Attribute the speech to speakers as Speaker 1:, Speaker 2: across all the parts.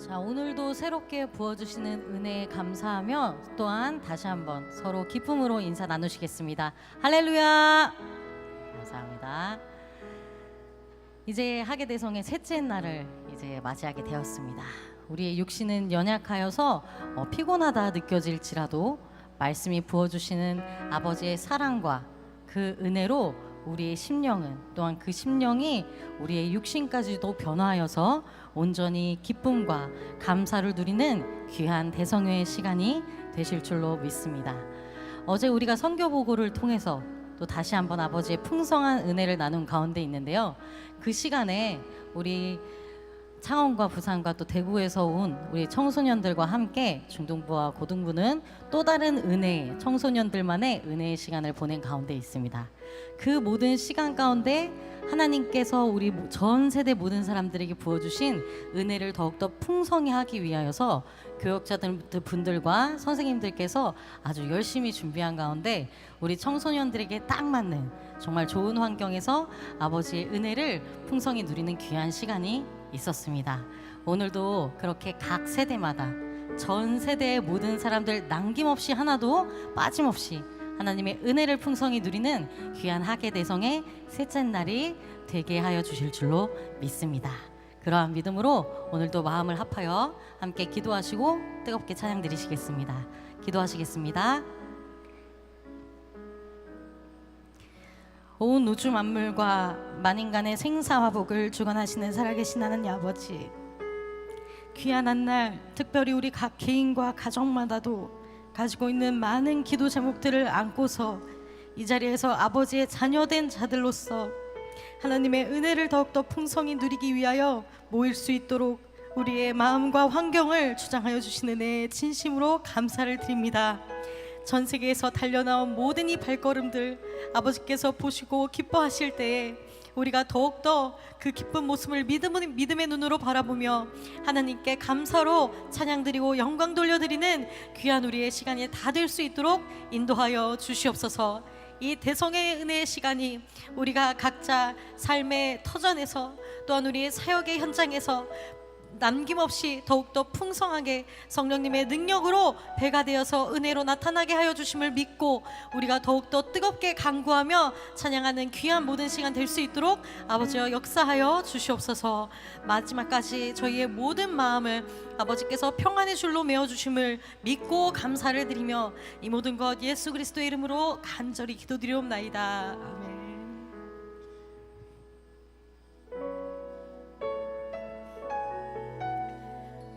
Speaker 1: 자, 오늘도 새롭게 부어주시는 은혜에 감사하며 또한 다시 한번 서로 기쁨으로 인사 나누시겠습니다. 할렐루야! 감사합니다. 이제 하계대성의 셋째 날을 이제 맞이하게 되었습니다. 우리의 육신은 연약하여서 피곤하다 느껴질지라도 말씀이 부어주시는 아버지의 사랑과 그 은혜로 우리의 심령은 또한 그 심령이 우리의 육신까지도 변화하여서 온전히 기쁨과 감사를 누리는 귀한 대성회의 시간이 되실 줄로 믿습니다. 어제 우리가 선교 보고를 통해서 또 다시 한번 아버지의 풍성한 은혜를 나눈 가운데 있는데요. 그 시간에 우리 창원과 부산과 또 대구에서 온 우리 청소년들과 함께 중등부와 고등부는 또 다른 은혜, 청소년들만의 은혜의 시간을 보낸 가운데 있습니다. 그 모든 시간 가운데 하나님께서 우리 전 세대 모든 사람들에게 부어주신 은혜를 더욱더 풍성히 하기 위하여서 교역자들 분들과 선생님들께서 아주 열심히 준비한 가운데 우리 청소년들에게 딱 맞는 정말 좋은 환경에서 아버지의 은혜를 풍성히 누리는 귀한 시간이 있었습니다. 오늘도 그렇게 각 세대마다 전 세대의 모든 사람들 남김없이 하나도 빠짐없이 하나님의 은혜를 풍성히 누리는 귀한 하계대성의 셋째 날이 되게 하여 주실 줄로 믿습니다. 그러한 믿음으로 오늘도 마음을 합하여 함께 기도하시고 뜨겁게 찬양 드리시겠습니다. 기도하시겠습니다. 온 우주 만물과 만인간의 생사화복을 주관하시는 살아계신 하나님 아버지, 귀한 한날 특별히 우리 각 개인과 가정마다도 가지고 있는 많은 기도 제목들을 안고서 이 자리에서 아버지의 자녀된 자들로서 하나님의 은혜를 더욱더 풍성히 누리기 위하여 모일 수 있도록 우리의 마음과 환경을 주장하여 주시는 은혜에 진심으로 감사를 드립니다. 전 세계에서 달려나온 모든 이 발걸음들 아버지께서 보시고 기뻐하실 때에 우리가 더욱더 그 기쁜 모습을 믿음의 눈으로 바라보며 하나님께 감사로 찬양드리고 영광 돌려드리는 귀한 우리의 시간이 다 될 수 있도록 인도하여 주시옵소서. 이 대성의 은혜의 시간이 우리가 각자 삶의 터전에서 또한 우리의 사역의 현장에서 남김없이 더욱더 풍성하게 성령님의 능력으로 배가 되어서 은혜로 나타나게 하여 주심을 믿고 우리가 더욱더 뜨겁게 간구하며 찬양하는 귀한 모든 시간 될 수 있도록 아버지여 역사하여 주시옵소서. 마지막까지 저희의 모든 마음을 아버지께서 평안의 줄로 메어주심을 믿고 감사를 드리며 이 모든 것 예수 그리스도의 이름으로 간절히 기도드리옵나이다. 아멘.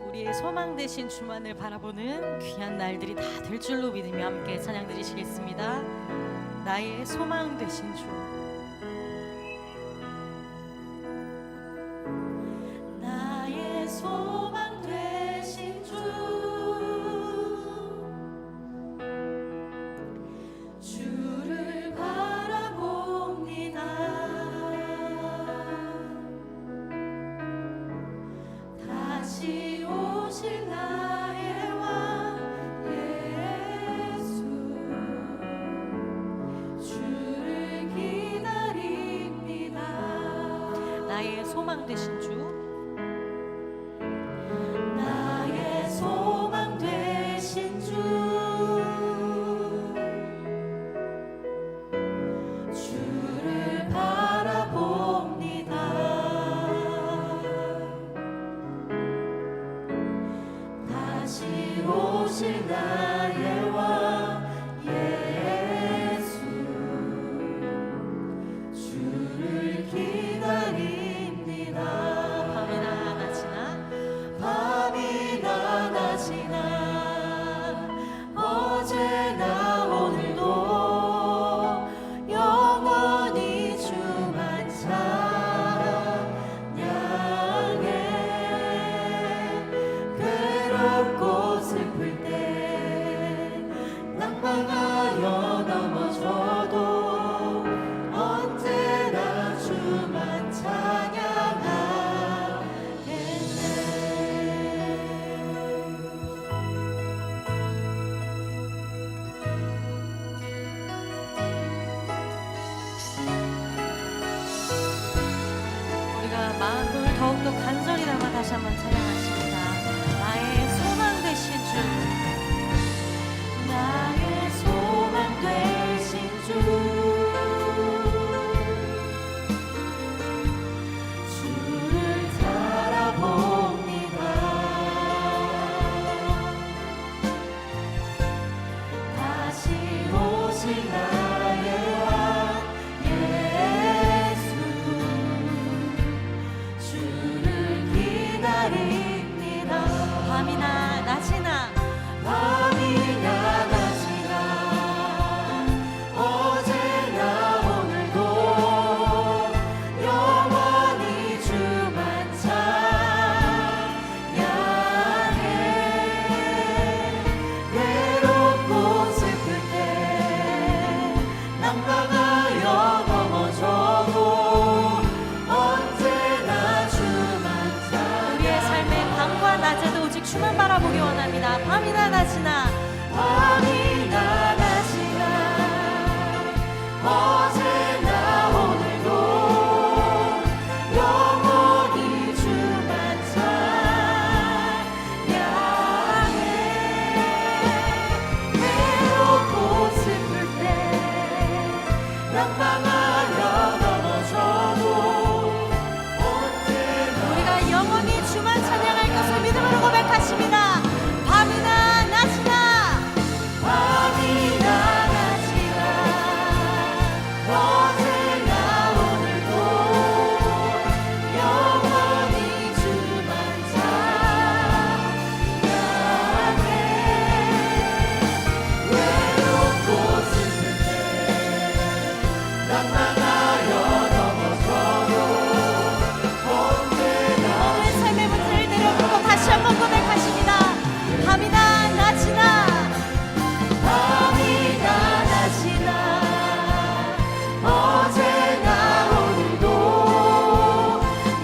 Speaker 1: 우리의 소망 되신 주만을 바라보는 귀한 날들이 다 될 줄로 믿으며 함께 찬양 드리시겠습니다. 나의 소망 되신 주, 나의 소망 되신 주, 주를 바라봅니다. 다시 오실 나의 왕 예수, 주를 기다립니다. 나의 소망 되신 주, 나의 소망 되신 주, 주를 바라봅니다. 다시 오실 나의 왕 예수, 주를 기다립니다. 밤이나 낮이나 밤이나 낮이나 어제나 오늘도 영원히 주만 찬양해. 괴롭고 슬플 때 주만 바라보기 원합니다. 밤이나 낮이나 밤이나 낮이나 어제나 오늘도 영원히 주만 찬양해. 외롭고 슬플 때 낙망하여 넘어져도 우리가 영원히 주만 찬양할 것을 믿음으로 고백하십니다. 밤이나 낮이나 밤이나 낮이나 어제나 오늘도 영원히 주만 찬양해. 외롭고 슬플 때 낙망하여 넘어져도 오늘 삶의 문제를 내려놓고 다시 한번 고백하십니다. 밤이나 낮이나 밤이나 낮이나 어제나 오늘도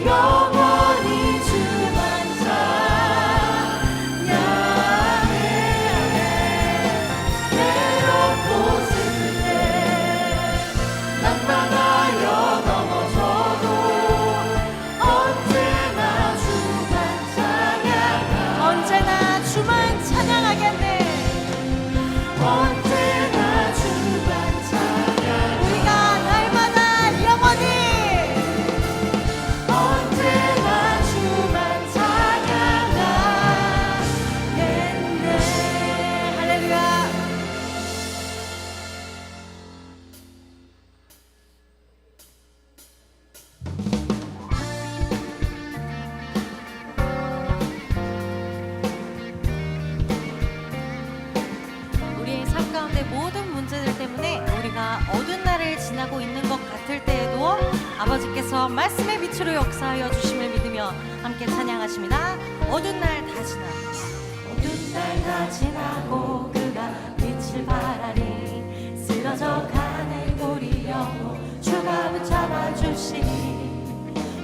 Speaker 1: 영원히 주만 찬양해. 외롭고 슬플 때 낙망하여 넘어져도 언제나 주만 찬양하겠네. 언제나 주만 찬양. 우리가 날마다 영원히 언제나 주만 찬양하겠네. 할렐루야. 우리의 삶 가운데 모든 문제들 때문에 우리가 어두운 날을 지나고 있는 것 같을 때에도 아버지께서 말씀의 빛으로 역사하여 주심을 믿으며 함께 찬양하십니다. 어두운 날 다 지나 어두운 날 다 지나고 그가 빛을 발하리. 쓰러져 가는 우리 영혼 주가 붙잡아 주시니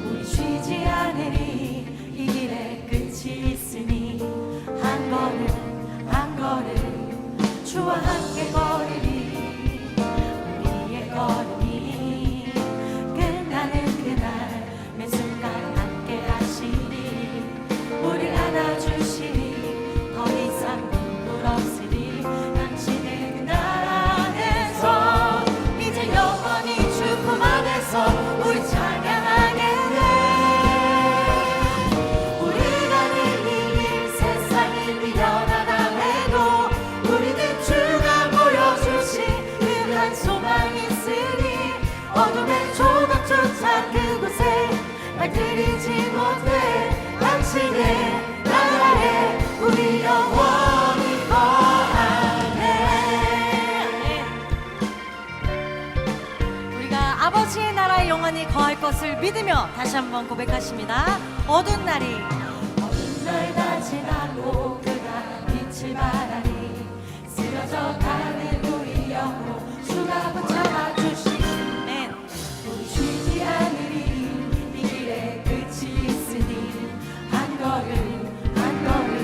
Speaker 1: 우리 쉬지 않으리. 이 길에 끝이 있으니 한 걸음 한 걸음 주와 함께 걸으리. 우리의 걸음이 끝나는 그날 매 순간 함께 하시리. 우리를 안아주시리. 더 이상 눈물 없으리. 당신의 그날 안에서 이제 영원히 주 품 안에서 우리 찬양하겠네. 우리 가는 이 길 세상이 미련하다 해도 우리는 주가 보여주신 그 한 소망이 있으니 어둠의 조각조차 그곳에 발들이지 못해 당신의 나라에 우리 영원히 거하네. 우리가 아버지의 나라에 영원히 거할 것을 믿으며 다시 한번 고백하십니다. 어두운 날이 어두운 날 다 지나고 그가 빛을 발하리. 쓰러져 가는 우리 영혼 주가 붙잡아 주시네. 우리 쉬지 않으리. 이 길에 끝이 있으니 한 걸음 한 걸음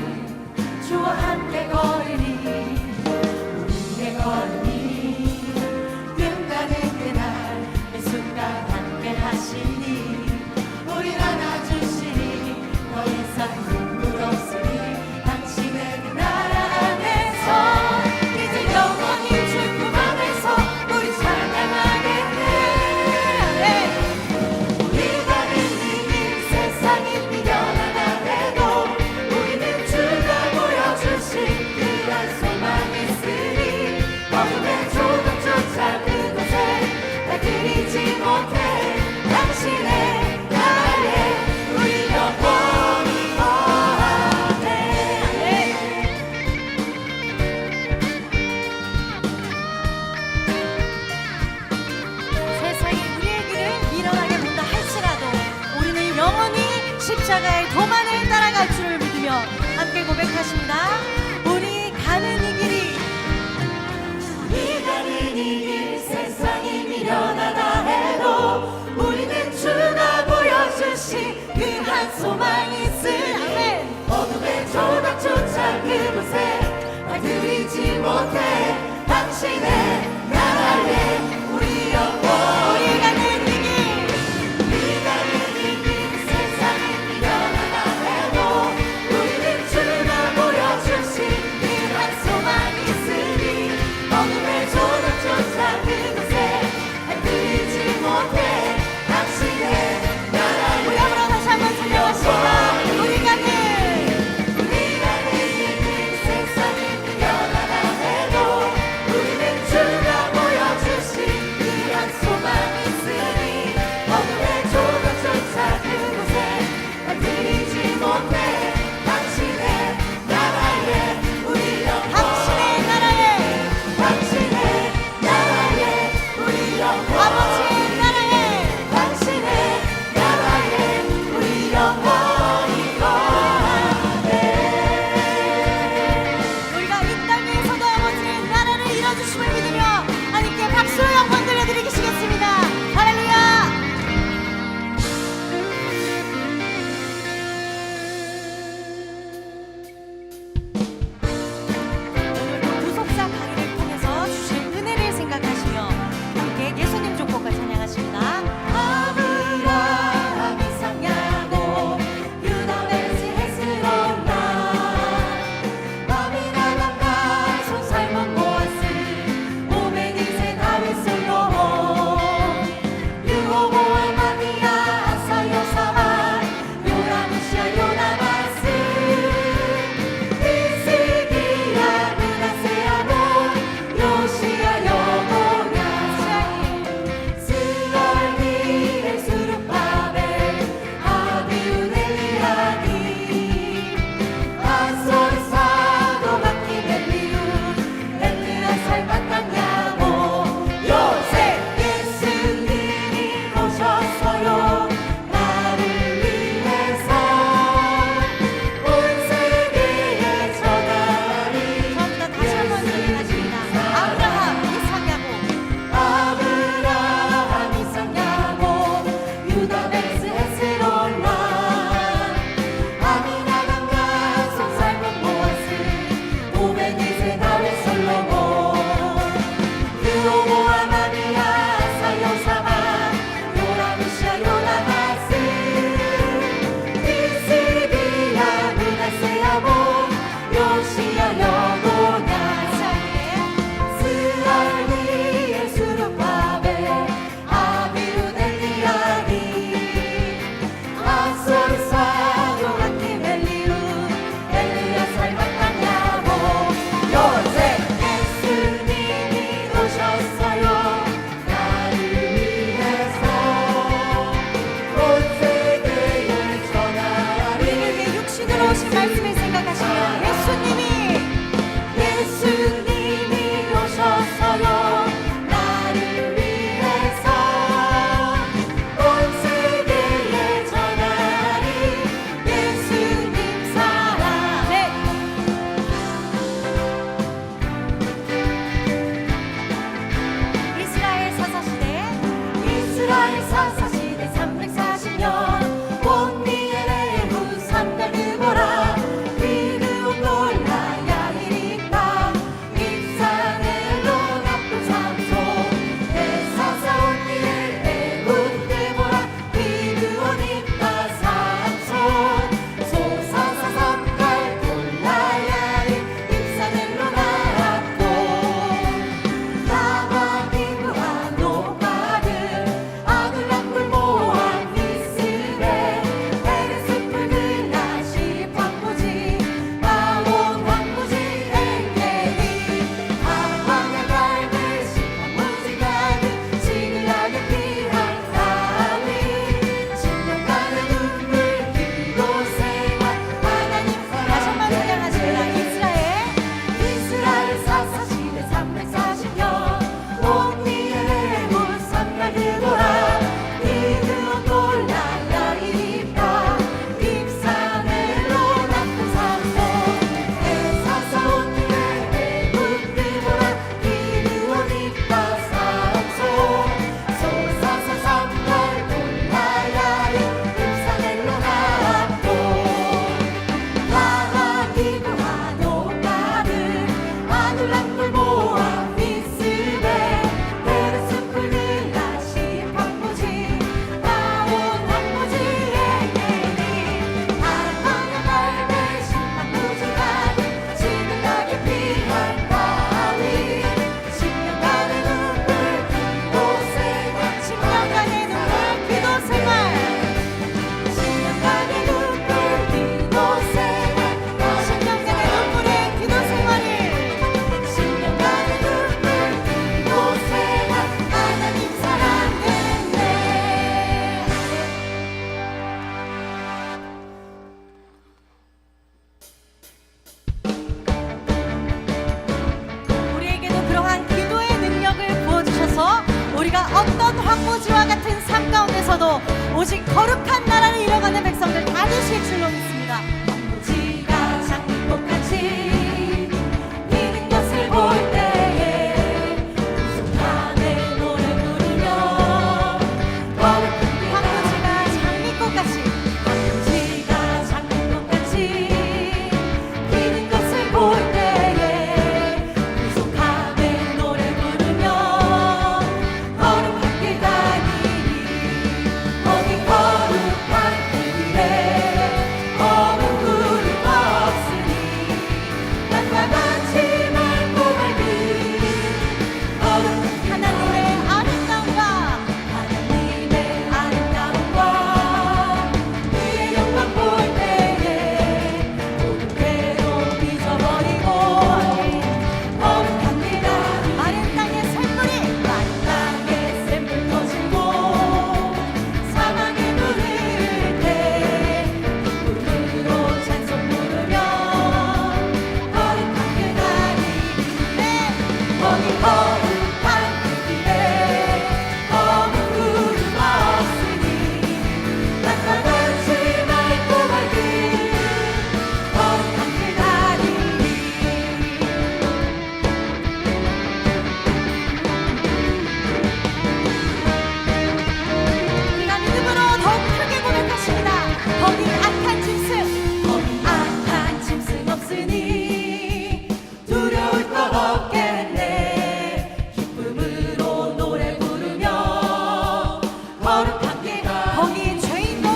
Speaker 1: 주와 함께 걸으리. 우리의 걸음이 끝나는 그날 매 순간 함께 하시니 우리를 안아주시니 더 이상 눈물 없으니 당신의 그 나라 안에서 이제 영원히 주 품 안에서 우리 찬양하겠네. 우리 가는 이 길 세상이 미련하다 해도 우리는 주가 보여주신 그런 소망이 있으니 어둠의 조각조차 그곳에 발들이지 못해 당신의 나라에 우리 영원히 거하네. 세상이 우리의 길을 미련하게 본다 할지라도 우리는 영원히 십자가의 도만을 따라갈 줄을 믿으며 함께 고백하십니다. 우리 가는 이 길이 우리 가는 이 길 세상이 미련하다 해도 우리는 주가 보여주신 그 한 소망이 있으니 어둠의 조각 황무지와 같은 삶 가운데서도 오직 거룩한 나라를 이뤄가는 백성들 다 되실 줄로 믿습니다.
Speaker 2: 황무지가 장미꽃같이 피는 것을 볼 때에 우순함에 노래 부르며
Speaker 1: 황무지가 장미꽃같이
Speaker 2: 황무지가 장미꽃같이 피는 것을 볼 때에 우순함에 노래 부르며 거룩한 길 다니니 거기 거룩한 길에 검은 구름 없으니 낮과 같이 맑고 밝은 거룩한
Speaker 1: 하나님의 아름다움과
Speaker 2: 하나님의 아름다움과 그의 영광 볼 때에 모든 괴로움 잊어버리고 거룩한 길 다니니
Speaker 1: 마른 땅의 샘물이
Speaker 2: 마른 땅에 샘물 터지고 사망에 물을 때 기쁨으로 찬송 부르며 거룩한 길 다니니 거기 거룩한 길에 검은 구름 없으니 낮과 같이 맑고 밝은 거룩한 길 다니니
Speaker 1: 우리가 믿음으로 더욱 크게 고백하십니다. 거기 악한 짐승
Speaker 2: 거기 악한 짐승 없으니 두려울 것 없겠네 기쁨으로 노래 부르며 거룩한 길
Speaker 1: 거기 죄인도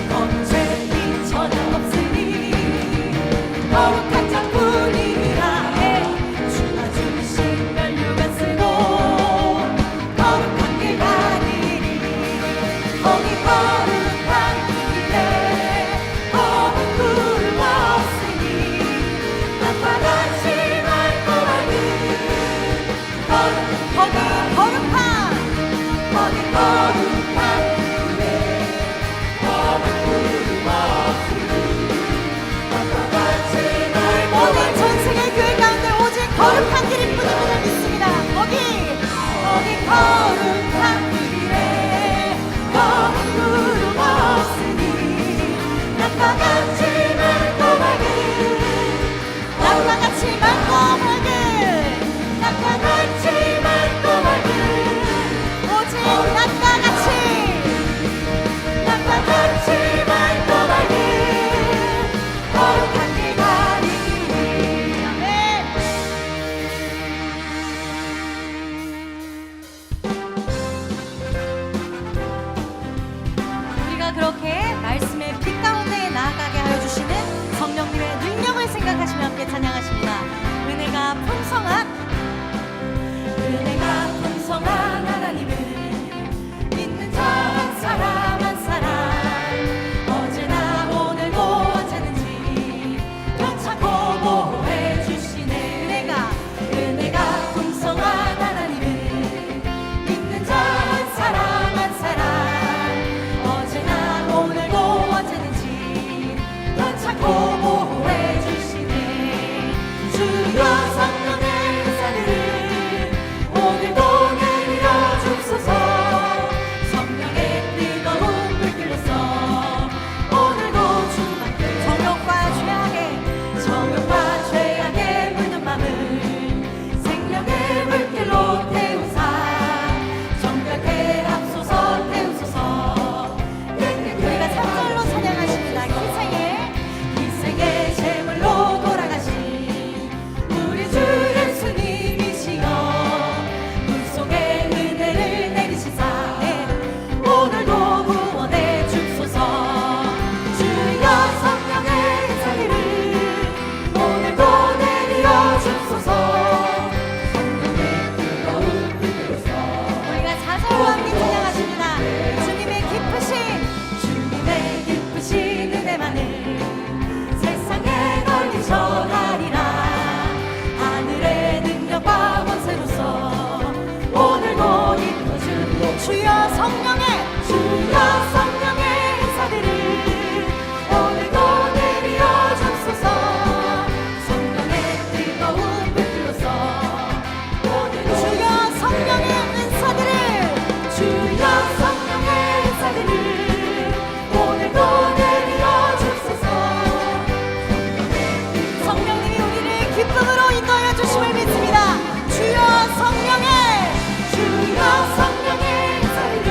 Speaker 2: 거기 죄인 전혀 없으니 거룩한 자뿐이라 해 주가 주신 면류관 쓰고 거룩한 길 다니니 거기 거룩한 길에 검은 구름 없으니 낮과 같이 맑고 밝은
Speaker 1: 거기 거룩한
Speaker 2: 거기 거룩한 길에 검은 구름 없으니 낮과 같이 맑고
Speaker 1: 모든
Speaker 2: 밝은
Speaker 1: 전 세계 교회 가운데 오직 거룩한 길이 뿐임을 믿습니다. 거기
Speaker 2: 거룩한 길에 검은 구름 없으니 낮과 같이 맑고 밝은
Speaker 1: 낮과 같이 맑고 밝은
Speaker 2: 낮과 같이 맑고 밝은
Speaker 1: 오직 낮과 같이
Speaker 2: 낮과 같이 맑고 밝은 거룩한 길 다니니
Speaker 1: 아멘. 우리가 그렇게 말씀의 빛 가운데 나아가게 하여 주시는 성령님의 능력을 생각하시며 함께 찬양하십니다. 은혜가 풍성한
Speaker 2: 은혜가 풍성한 하나님을 믿는 자 한 사람 한 사람 어제나 오늘도 언제든지 괜찮고 보호해 주시네 은혜가 풍성한 하나님을 믿는 자 한 사람 한 사람 어제나 오늘도 언제든지 괜찮고 보호해 주시네 주여 성령의 은사를 오늘도 내려 주소서 성령의 뜨거운 불길로서 오늘도 주밖에
Speaker 1: 정욕과 죄악에
Speaker 2: 정욕과 죄악에 물든 맘을 생명의 물길로 태우사 정결케 하소서 태우소서
Speaker 1: 우리가 3절로 찬양하십니다. 희생의
Speaker 2: 희생의 제물로 돌아가신 우리 주
Speaker 1: 부어주심을 믿습니다. 주여 성령의
Speaker 2: 성령의 은사를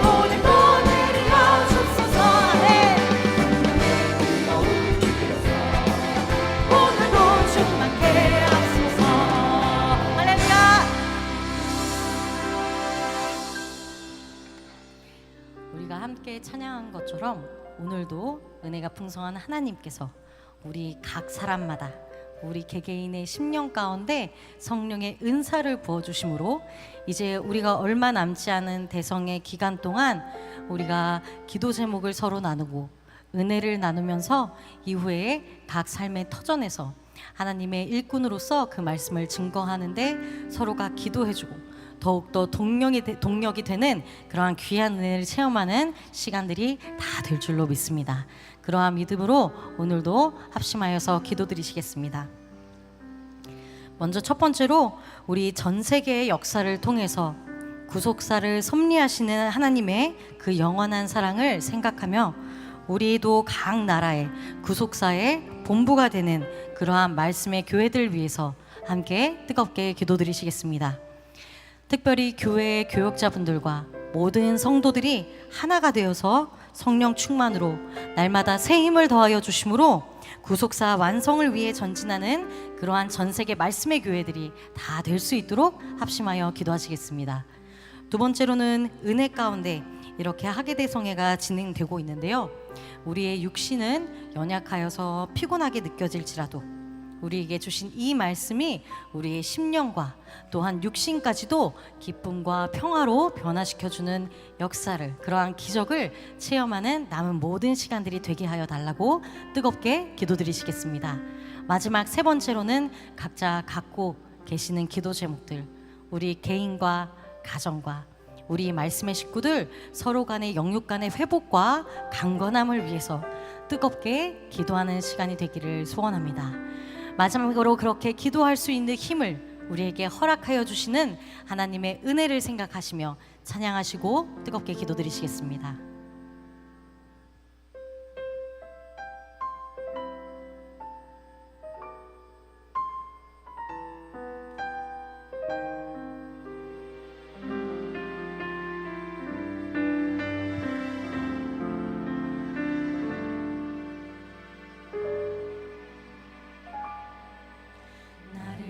Speaker 2: 오늘도 내려 주소서. 오늘도 충만케 하소서.
Speaker 1: 할렐루야. 우리가 함께 찬양한 것처럼 오늘도 은혜가 풍성한 하나님께서 우리 각 사람마다 우리 개개인의 심령 가운데 성령의 은사를 부어주심으로 이제 우리가 얼마 남지 않은 대성의 기간 동안 우리가 기도 제목을 서로 나누고 은혜를 나누면서 이후에 각 삶의 터전에서 하나님의 일꾼으로서 그 말씀을 증거하는데 서로가 기도해주고 더욱더 동력이 되는 그러한 귀한 은혜를 체험하는 시간들이 다 될 줄로 믿습니다. 그러한 믿음으로 오늘도 합심하여서 기도드리시겠습니다. 먼저 첫 번째로 우리 전 세계의 역사를 통해서 구속사를 섭리하시는 하나님의 그 영원한 사랑을 생각하며 우리도 각 나라의 구속사의 본부가 되는 그러한 말씀의 교회들 위해서 함께 뜨겁게 기도드리시겠습니다. 특별히 교회의 교역자분들과 모든 성도들이 하나가 되어서 성령 충만으로 날마다 새 힘을 더하여 주심으로 구속사 완성을 위해 전진하는 그러한 전세계 말씀의 교회들이 다 될 수 있도록 합심하여 기도하시겠습니다. 두 번째로는 은혜 가운데 이렇게 하계대성회가 진행되고 있는데요. 우리의 육신은 연약하여서 피곤하게 느껴질지라도 우리에게 주신 이 말씀이 우리의 심령과 또한 육신까지도 기쁨과 평화로 변화시켜주는 역사를, 그러한 기적을 체험하는 남은 모든 시간들이 되게 하여 달라고 뜨겁게 기도드리시겠습니다. 마지막 세 번째로는 각자 갖고 계시는 기도 제목들, 우리 개인과 가정과 우리 말씀의 식구들 서로 간의 영육 간의 회복과 강건함을 위해서 뜨겁게 기도하는 시간이 되기를 소원합니다. 마지막으로 그렇게 기도할 수 있는 힘을 우리에게 허락하여 주시는 하나님의 은혜를 생각하시며 찬양하시고 뜨겁게 기도드리시겠습니다.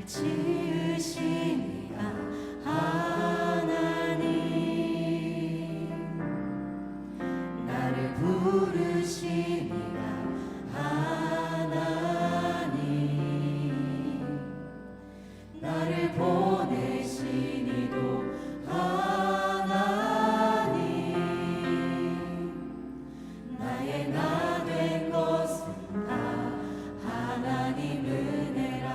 Speaker 2: 지으신 이가 하나님, 나를 부르신 이가 하나님, 나를 보내신 이도 하나님, 나의 나 된 것은 다 하나님 은혜라.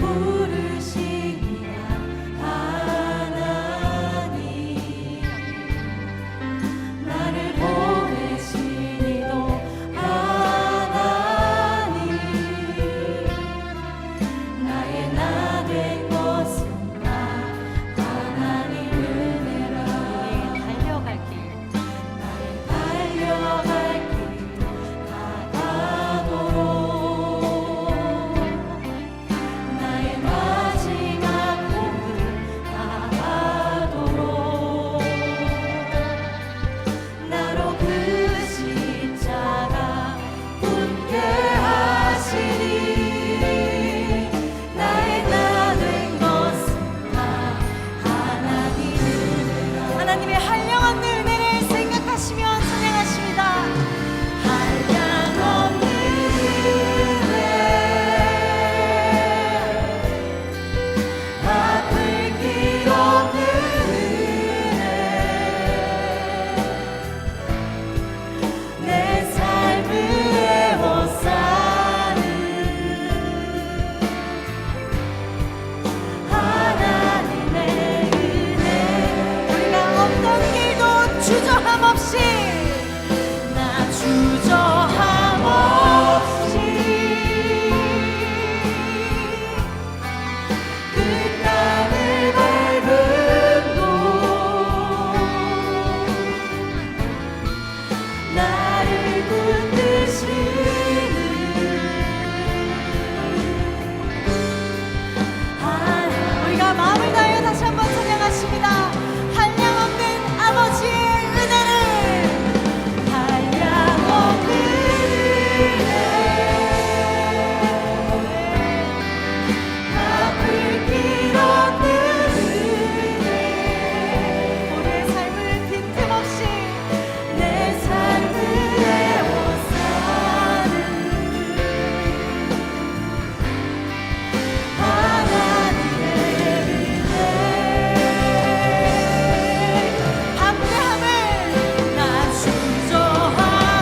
Speaker 2: 부르시니라 하나님 나를 보내시니도 하나님 나의 나 된 것은 다 하나님 은혜라
Speaker 1: 달려갈 길
Speaker 2: 달려갈 길 다가도록 나의 마지막 호흡 다하도록 나로 그 십자가 붙게 하시니 나의 나 된 것은 다 하나님 은혜라
Speaker 1: 하나님의 한량없는 은혜를 생각하시며 찬양하십니다.
Speaker 2: 한량없는 은혜 아플 길 없는 은혜 내 삶을 에워싸는 하나님의 은혜
Speaker 1: 우리가 어떤 길도 주저함 없이
Speaker 2: 나 주저함 없이 그 땅을 밟음도 나를 붙드시는
Speaker 1: 우리가 마음을 다하여 다시 한번 찬양하십니다. 한량없는 아버지의 은혜를
Speaker 2: 한량없는 은혜 아플 길 없는 은혜
Speaker 1: 우리의 삶을 빈틈없이
Speaker 2: 내 삶을 에워싸는 하나님의 은혜
Speaker 1: 담대함을
Speaker 2: 나 주저함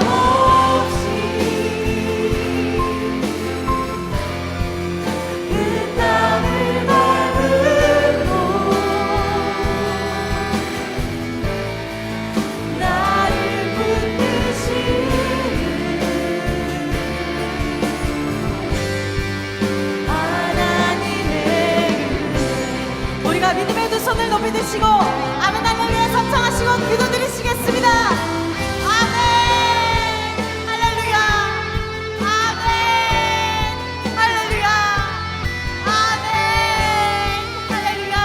Speaker 2: 없이 그 땅을 밟음도 나를 붙드시는 하나님의 은혜
Speaker 1: 우리가 믿음의 두 손을 높이 드시고 아멘 할렐루야 성창하시고 기도드리시겠습니다. 아멘 할렐루야 아멘 할렐루야 아멘 할렐루야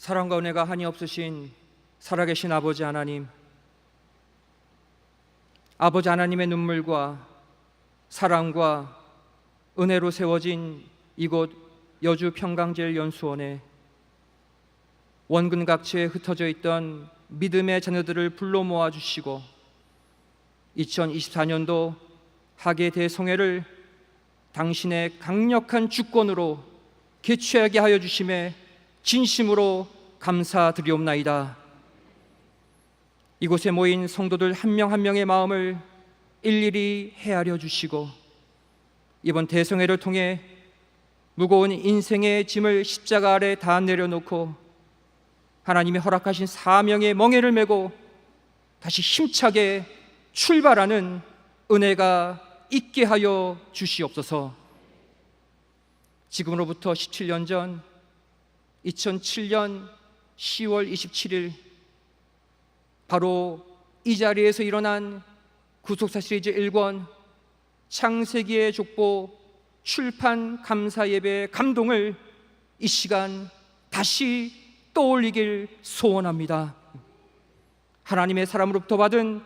Speaker 3: 사랑과 은혜가 한이 없으신 살아계신 아버지 하나님, 아버지 하나님의 눈물과 사랑과 은혜로 세워진 이곳 여주 평강제일연수원에 원근 각지에 흩어져 있던 믿음의 자녀들을 불러 모아주시고 2024년도 하계 대성회를 당신의 강력한 주권으로 개최하게 하여 주심에 진심으로 감사드리옵나이다. 이곳에 모인 성도들 한 명 한 명의 마음을 일일이 헤아려 주시고 이번 대성회를 통해 무거운 인생의 짐을 십자가 아래 다 내려놓고 하나님이 허락하신 사명의 멍에를 메고 다시 힘차게 출발하는 은혜가 있게 하여 주시옵소서. 지금으로부터 17년 전 2007년 10월 27일 바로 이 자리에서 일어난 구속사 시리즈 1권 창세기의 족보 출판 감사 예배의 감동을 이 시간 다시 떠올리길 소원합니다. 하나님의 사람으로부터 받은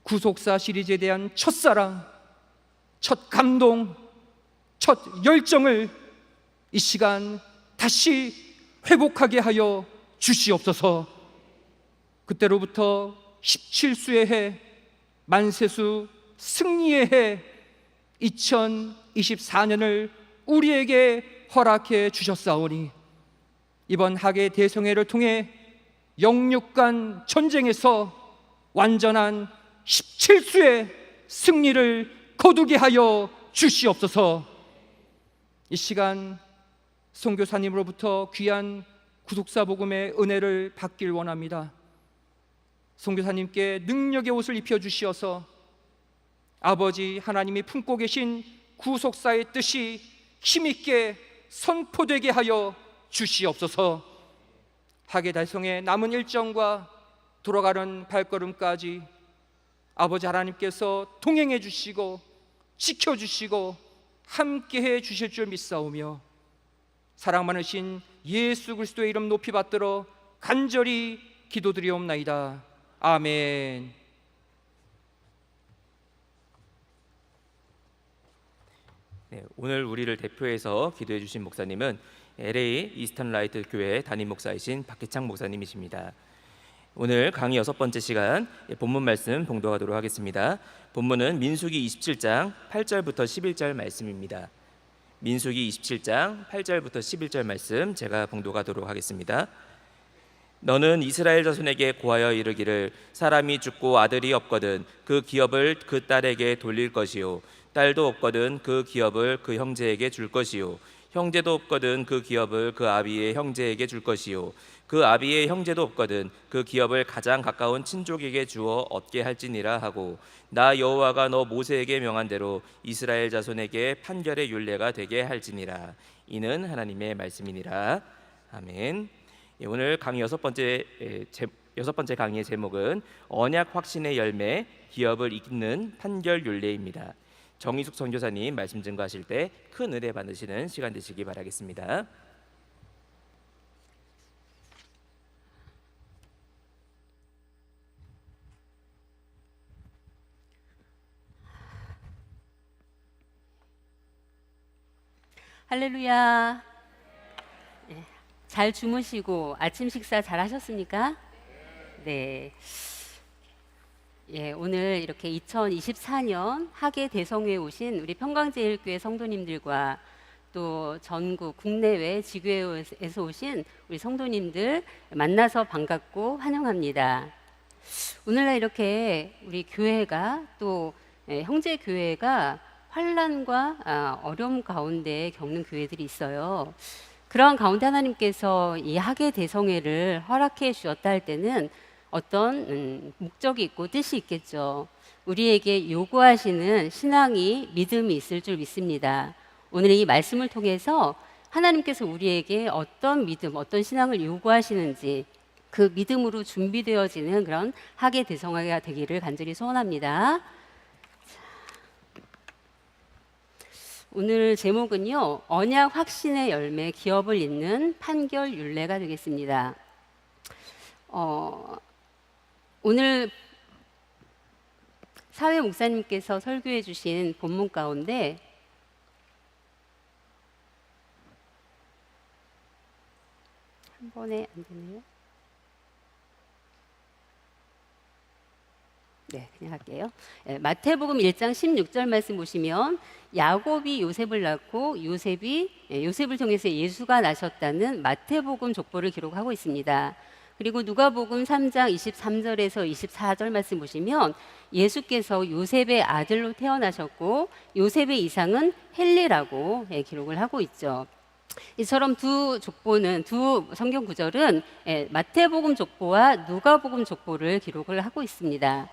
Speaker 3: 구속사 시리즈에 대한 첫사랑, 첫 감동, 첫 열정을 이 시간 다시 회복하게 하여 주시옵소서. 그때로부터 17수의 해, 만세수 승리의 해 2024년을 우리에게 허락해 주셨사오니 이번 하계 대성회를 통해 영육간 전쟁에서 완전한 17수의 승리를 거두게 하여 주시옵소서. 이 시간 선교사님으로부터 귀한 구속사 복음의 은혜를 받길 원합니다. 선교사님께 능력의 옷을 입혀주시어서 아버지 하나님이 품고 계신 구속사의 뜻이 힘있게 선포되게 하여 주시옵소서. 하계 달성의 남은 일정과 돌아가는 발걸음까지 아버지 하나님께서 동행해 주시고 지켜주시고 함께해 주실 줄 믿사오며 사랑 많으신 예수 그리스도의 이름 높이 받들어 간절히 기도드리옵나이다. 아멘.
Speaker 4: 네, 오늘 우리를 대표해서 기도해 주신 목사님은 LA 이스턴 라이트 교회 담임 목사이신 박희창 목사님이십니다. 오늘 강의 6번째 시간 본문 말씀 봉독하도록 하겠습니다. 본문은 민수기 27장 8절부터 11절 말씀입니다. 민수기 27장 8절부터 11절 말씀 제가 봉독하도록 하겠습니다. 너는 이스라엘 자손에게 고하여 이르기를 사람이 죽고 아들이 없거든 그 기업을 그 딸에게 돌릴 것이요 딸도 없거든 그 기업을 그 형제에게 줄 것이요 형제도 없거든 그 기업을 그 아비의 형제에게 줄 것이요 그 아비의 형제도 없거든 그 기업을 가장 가까운 친족에게 주어 얻게 할지니라 하고 나 여호와가 너 모세에게 명한 대로 이스라엘 자손에게 판결의 율례가 되게 할지니라. 이는 하나님의 말씀이니라. 아멘. 오늘 강의 여섯 번째 강의의 제목은 언약 확신의 열매 기업을 잇는 판결 율례입니다. 정희숙 선교사님 말씀 증거하실 때 큰 은혜 받으시는 시간 되시기 바라겠습니다.
Speaker 5: 할렐루야. 예, 잘 주무시고 아침 식사 잘 하셨습니까? 네. 예, 오늘 이렇게 2024년 하계 대성회에 오신 우리 평강제일교회 성도님들과 또 전국 국내외 지교회에서 오신 우리 성도님들 만나서 반갑고 환영합니다. 오늘날 이렇게 우리 교회가 또 형제 교회가 환난과 어려움 가운데 겪는 교회들이 있어요. 그러한 가운데 하나님께서 이 하계 대성회를 허락해 주셨다 할 때는 어떤 목적이 있고 뜻이 있겠죠. 우리에게 요구하시는 신앙이 믿음이 있을 줄 믿습니다. 오늘 이 말씀을 통해서 하나님께서 우리에게 어떤 믿음, 어떤 신앙을 요구하시는지 그 믿음으로 준비되어지는 그런 하계 대성회가 되기를 간절히 소원합니다. 오늘 제목은요, 언약 확신의 열매, 기업을 잇는 판결 율례가 되겠습니다. 오늘 사회 목사님께서 설교해 주신 본문 가운데 한 번에 안 되네요. 네, 그냥 할게요. 마태복음 1장 16절 말씀 보시면 야곱이 요셉을 낳고 요셉을 통해서 예수가 나셨다는 마태복음 족보를 기록하고 있습니다. 그리고 누가복음 3장 23절에서 24절 말씀 보시면 예수께서 요셉의 아들로 태어나셨고 요셉의 이상은 헬리라고 기록을 하고 있죠. 이처럼 두 성경 구절은 마태복음 족보와 누가복음 족보를 기록을 하고 있습니다.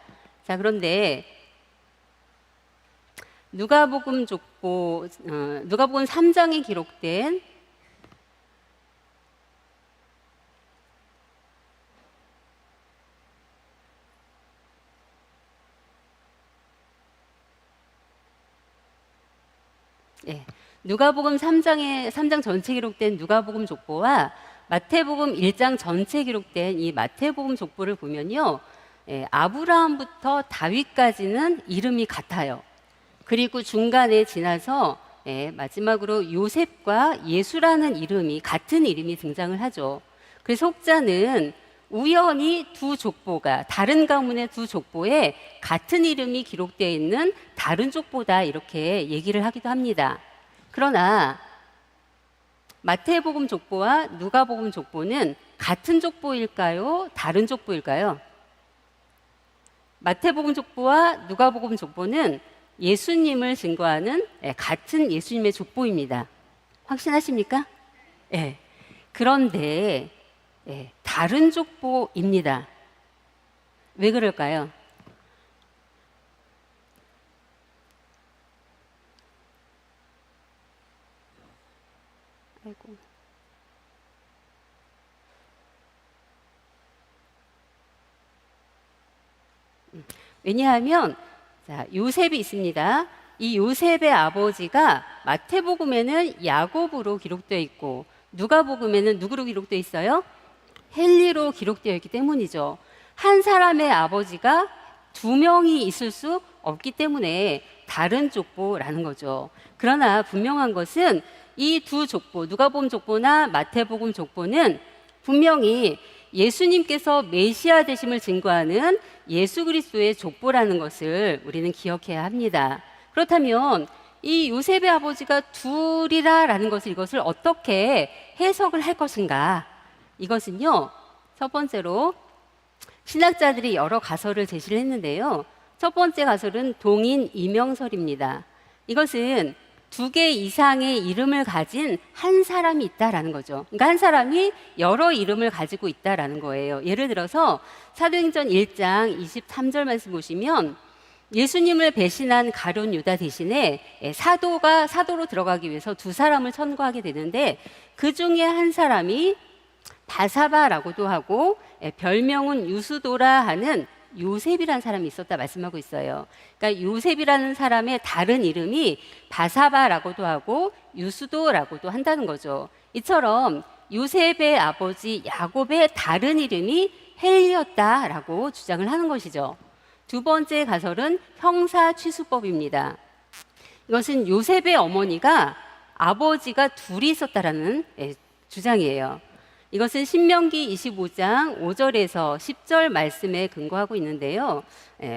Speaker 5: 자, 그런데 누가복음 3장에 기록된 누가복음 3장 전체 기록된 누가복음 족보와 마태복음 1장 전체 기록된 이 마태복음 족보를 보면요, 아브라함부터 다윗까지는 이름이 같아요. 그리고 중간에 지나서 마지막으로 요셉과 예수라는 이름이 같은 이름이 등장을 하죠. 그래서 혹자는 우연히 두 족보가 다른 가문의 두 족보에 같은 이름이 기록되어 있는 다른 족보다 이렇게 얘기를 하기도 합니다. 그러나 마태복음 족보와 누가복음 족보는 같은 족보일까요? 다른 족보일까요? 마태복음 족보와 누가복음 족보는 예수님을 증거하는 같은 예수님의 족보입니다. 확신하십니까? 네. 그런데 다른 족보입니다. 왜 그럴까요? 아이고. 왜냐하면 요셉이 있습니다. 이 요셉의 아버지가 마태복음에는 야곱으로 기록되어 있고 누가복음에는 누구로 기록되어 있어요? 헬리로 기록되어 있기 때문이죠. 한 사람의 아버지가 두 명이 있을 수 없기 때문에 다른 족보라는 거죠. 그러나 분명한 것은 이 두 족보, 누가복음 족보나 마태복음 족보는 분명히 예수님께서 메시아 되심을 증거하는 예수 그리스도의 족보라는 것을 우리는 기억해야 합니다. 그렇다면 이 요셉의 아버지가 둘이라는 것을 이것을 어떻게 해석을 할 것인가? 이것은요, 첫 번째로 신학자들이 여러 가설을 제시를 했는데요. 첫 번째 가설은 동인 이명설입니다. 이것은 두 개 이상의 이름을 가진 한 사람이 있다라는 거죠. 그러니까 한 사람이 여러 이름을 가지고 있다라는 거예요. 예를 들어서 사도행전 1장 23절 말씀 보시면 예수님을 배신한 가룟 유다 대신에 사도로 들어가기 위해서 두 사람을 천거하게 되는데 그 중에 한 사람이 바사바라고도 하고 별명은 유수도라 하는 요셉이라는 사람이 있었다 말씀하고 있어요. 그러니까 요셉이라는 사람의 다른 이름이 바사바라고도 하고 유수도라고도 한다는 거죠. 이처럼 요셉의 아버지 야곱의 다른 이름이 헬리였다라고 주장을 하는 것이죠. 두 번째 가설은 형사취수법입니다. 이것은 요셉의 어머니가 아버지가 둘이 있었다라는 주장이에요. 이것은 신명기 25장 5절에서 10절 말씀에 근거하고 있는데요.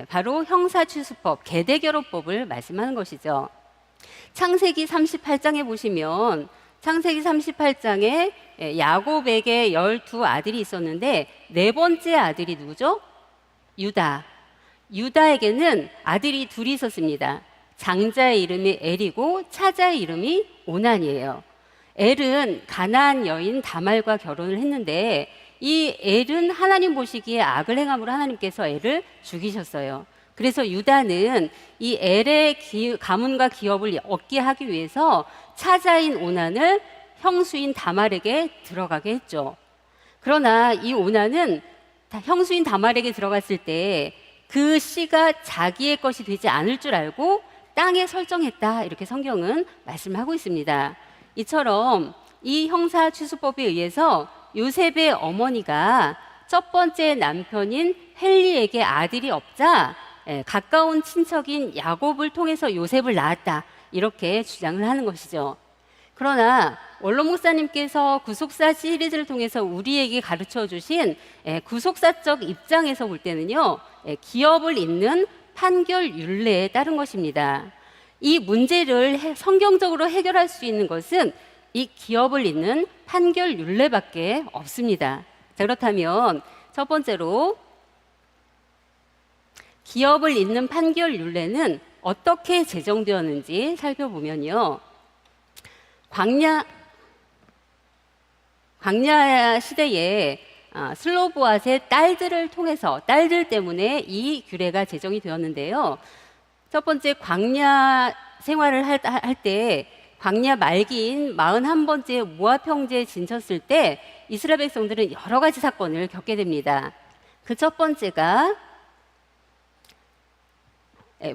Speaker 5: 바로 형사취수법, 계대결혼법을 말씀하는 것이죠. 창세기 38장에 보시면 창세기 38장에 야곱에게 12아들이 있었는데 네 번째 아들이 누구죠? 유다. 유다에게는 아들이 둘이 있었습니다. 장자의 이름이 엘이고 차자의 이름이 오난이에요. 엘은 가나안 여인 다말과 결혼을 했는데 이 엘은 하나님 보시기에 악을 행함으로 하나님께서 엘을 죽이셨어요. 그래서 유다는 이 엘의 가문과 기업을 얻게 하기 위해서 차자인 오난을 형수인 다말에게 들어가게 했죠. 그러나 이 오난은 형수인 다말에게 들어갔을 때 그 씨가 자기의 것이 되지 않을 줄 알고 땅에 설정했다, 이렇게 성경은 말씀하고 있습니다. 이처럼 이 형사취수법에 의해서 요셉의 어머니가 첫 번째 남편인 헬리에게 아들이 없자 가까운 친척인 야곱을 통해서 요셉을 낳았다, 이렇게 주장을 하는 것이죠. 그러나 원로 목사님께서 구속사 시리즈를 통해서 우리에게 가르쳐 주신 구속사적 입장에서 볼 때는요, 기업을 잇는 판결 율례에 따른 것입니다. 이 문제를 성경적으로 해결할 수 있는 것은 이 기업을 잇는 판결 율례밖에 없습니다. 자, 그렇다면 첫 번째로 기업을 잇는 판결 율례는 어떻게 제정되었는지 살펴보면요. 광야 시대에 슬로보앗의 딸들을 통해서 딸들 때문에 이 규례가 제정이 되었는데요. 첫 번째 광야 생활을 할 때 광야 말기인 41번째 모압 형제에 진쳤을 때 이스라엘 백성들은 여러 가지 사건을 겪게 됩니다. 그 첫 번째가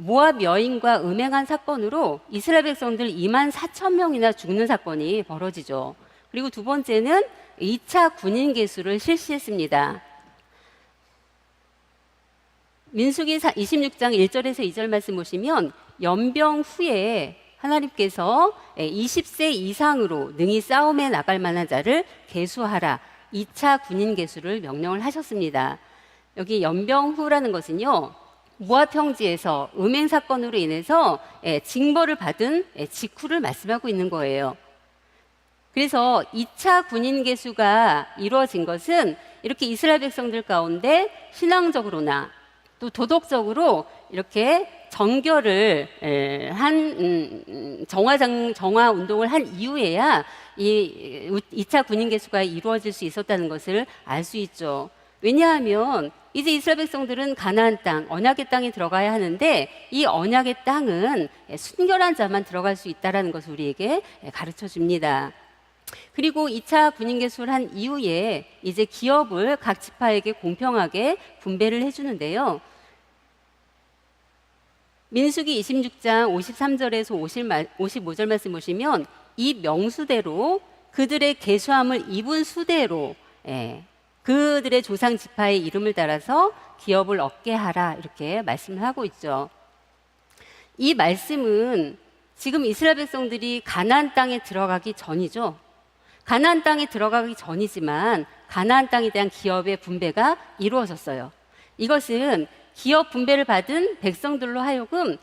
Speaker 5: 모압 여인과 음행한 사건으로 이스라엘 백성들 24,000명이나 죽는 사건이 벌어지죠. 그리고 두 번째는 2차 군인 계수를 실시했습니다. 민수기 26장 1절에서 2절 말씀 보시면 연병 후에 하나님께서 20세 이상으로 능히 싸움에 나갈 만한 자를 계수하라, 2차 군인 계수를 명령을 하셨습니다. 여기 연병 후라는 것은요, 모압 평지에서 음행 사건으로 인해서 징벌을 받은 직후를 말씀하고 있는 거예요. 그래서 2차 군인 계수가 이루어진 것은 이렇게 이스라엘 백성들 가운데 신앙적으로나 또 도덕적으로 이렇게 정결을 한 정화 운동을 한 이후에야 이 2차 군인 계수가 이루어질 수 있었다는 것을 알 수 있죠. 왜냐하면 이제 이스라엘 백성들은 가나안 땅, 언약의 땅에 들어가야 하는데 이 언약의 땅은 순결한 자만 들어갈 수 있다는 것을 우리에게 가르쳐 줍니다. 그리고 2차 군인 계수를 한 이후에 이제 기업을 각 지파에게 공평하게 분배를 해주는데요. 민수기 26장 53절에서 55절 말씀 보시면 이 명수대로 그들의 계수함을 입은 수대로 그들의 조상 지파의 이름을 따라서 기업을 얻게 하라, 이렇게 말씀을 하고 있죠. 이 말씀은 지금 이스라엘 백성들이 가나안 땅에 들어가기 전이죠. 가나안 땅에 들어가기 전이지만 가나안 땅에 대한 기업의 분배가 이루어졌어요. 이것은 기업 분배를 받은 백성들로 하여금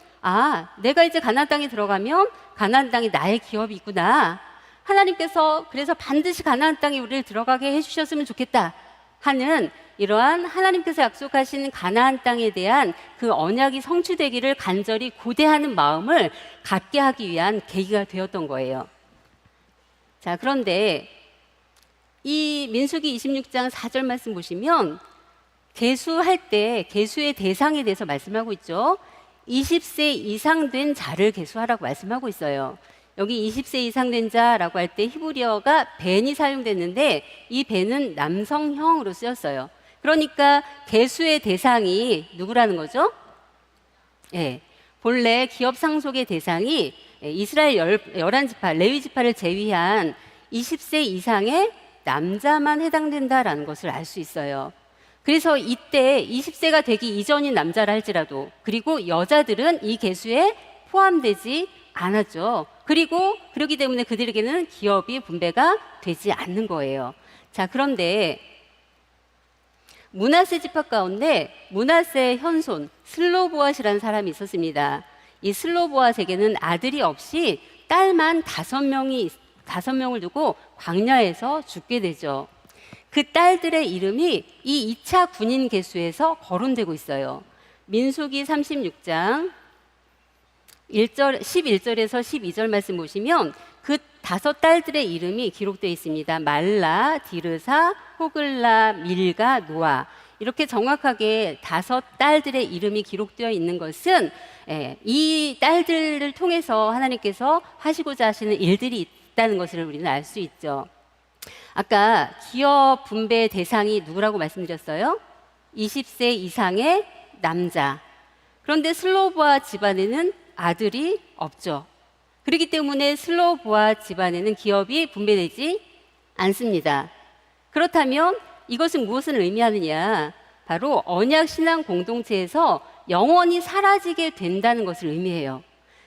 Speaker 5: 내가 이제 가나안 땅에 들어가면 가나안 땅이 나의 기업이 있구나. 하나님께서 그래서 반드시 가나안 땅에 우리를 들어가게 해주셨으면 좋겠다 하는 이러한 하나님께서 약속하신 가나안 땅에 대한 그 언약이 성취되기를 간절히 고대하는 마음을 갖게 하기 위한 계기가 되었던 거예요. 자, 그런데 이 민수기 26장 4절 말씀 보시면 계수할 때 계수의 대상에 대해서 말씀하고 있죠. 20세 이상 된 자를 계수하라고 말씀하고 있어요. 여기 20세 이상 된 자라고 할 때 히브리어가 벤이 사용됐는데 이 벤은 남성형으로 쓰였어요. 그러니까 계수의 대상이 누구라는 거죠? 예, 본래 기업 상속의 대상이 이스라엘 11지파, 레위 지파를 제외한 20세 이상의 남자만 해당된다라는 것을 알 수 있어요. 그래서 이때 20세가 되기 이전인 남자라 할지라도, 그리고 여자들은 이 계수에 포함되지 않았죠. 그리고 그렇기 때문에 그들에게는 기업이 분배가 되지 않는 거예요. 자, 그런데 므낫세 지파 가운데 므낫세의 현손 슬로보앗이라는 사람이 있었습니다. 이 슬로보앗에게는 아들이 없이 딸만 5명을 두고 광야에서 죽게 되죠. 그 딸들의 이름이 이 2차 군인 계수에서 거론되고 있어요. 민수기 36장 11절에서 12절 말씀 보시면 그 5딸들의 이름이 기록되어 있습니다. 말라, 디르사, 호글라, 밀가, 노아. 이렇게 정확하게 5딸들의 이름이 기록되어 있는 것은 이 딸들을 통해서 하나님께서 하시고자 하시는 일들이 있다는 것을 우리는 알 수 있죠. 아까 기업 분배 대상이 누구라고 말씀드렸어요? 20세 이상의 남자. 그런데 슬로보아 집안에는 아들이 없죠. 그렇기 때문에 슬로보아 집안에는 기업이 분배되지 않습니다. 그렇다면 이것은 무엇을 의미하느냐? 바로 언약 신앙 공동체에서 영원히 사라지게 된다는 것을 의미해요.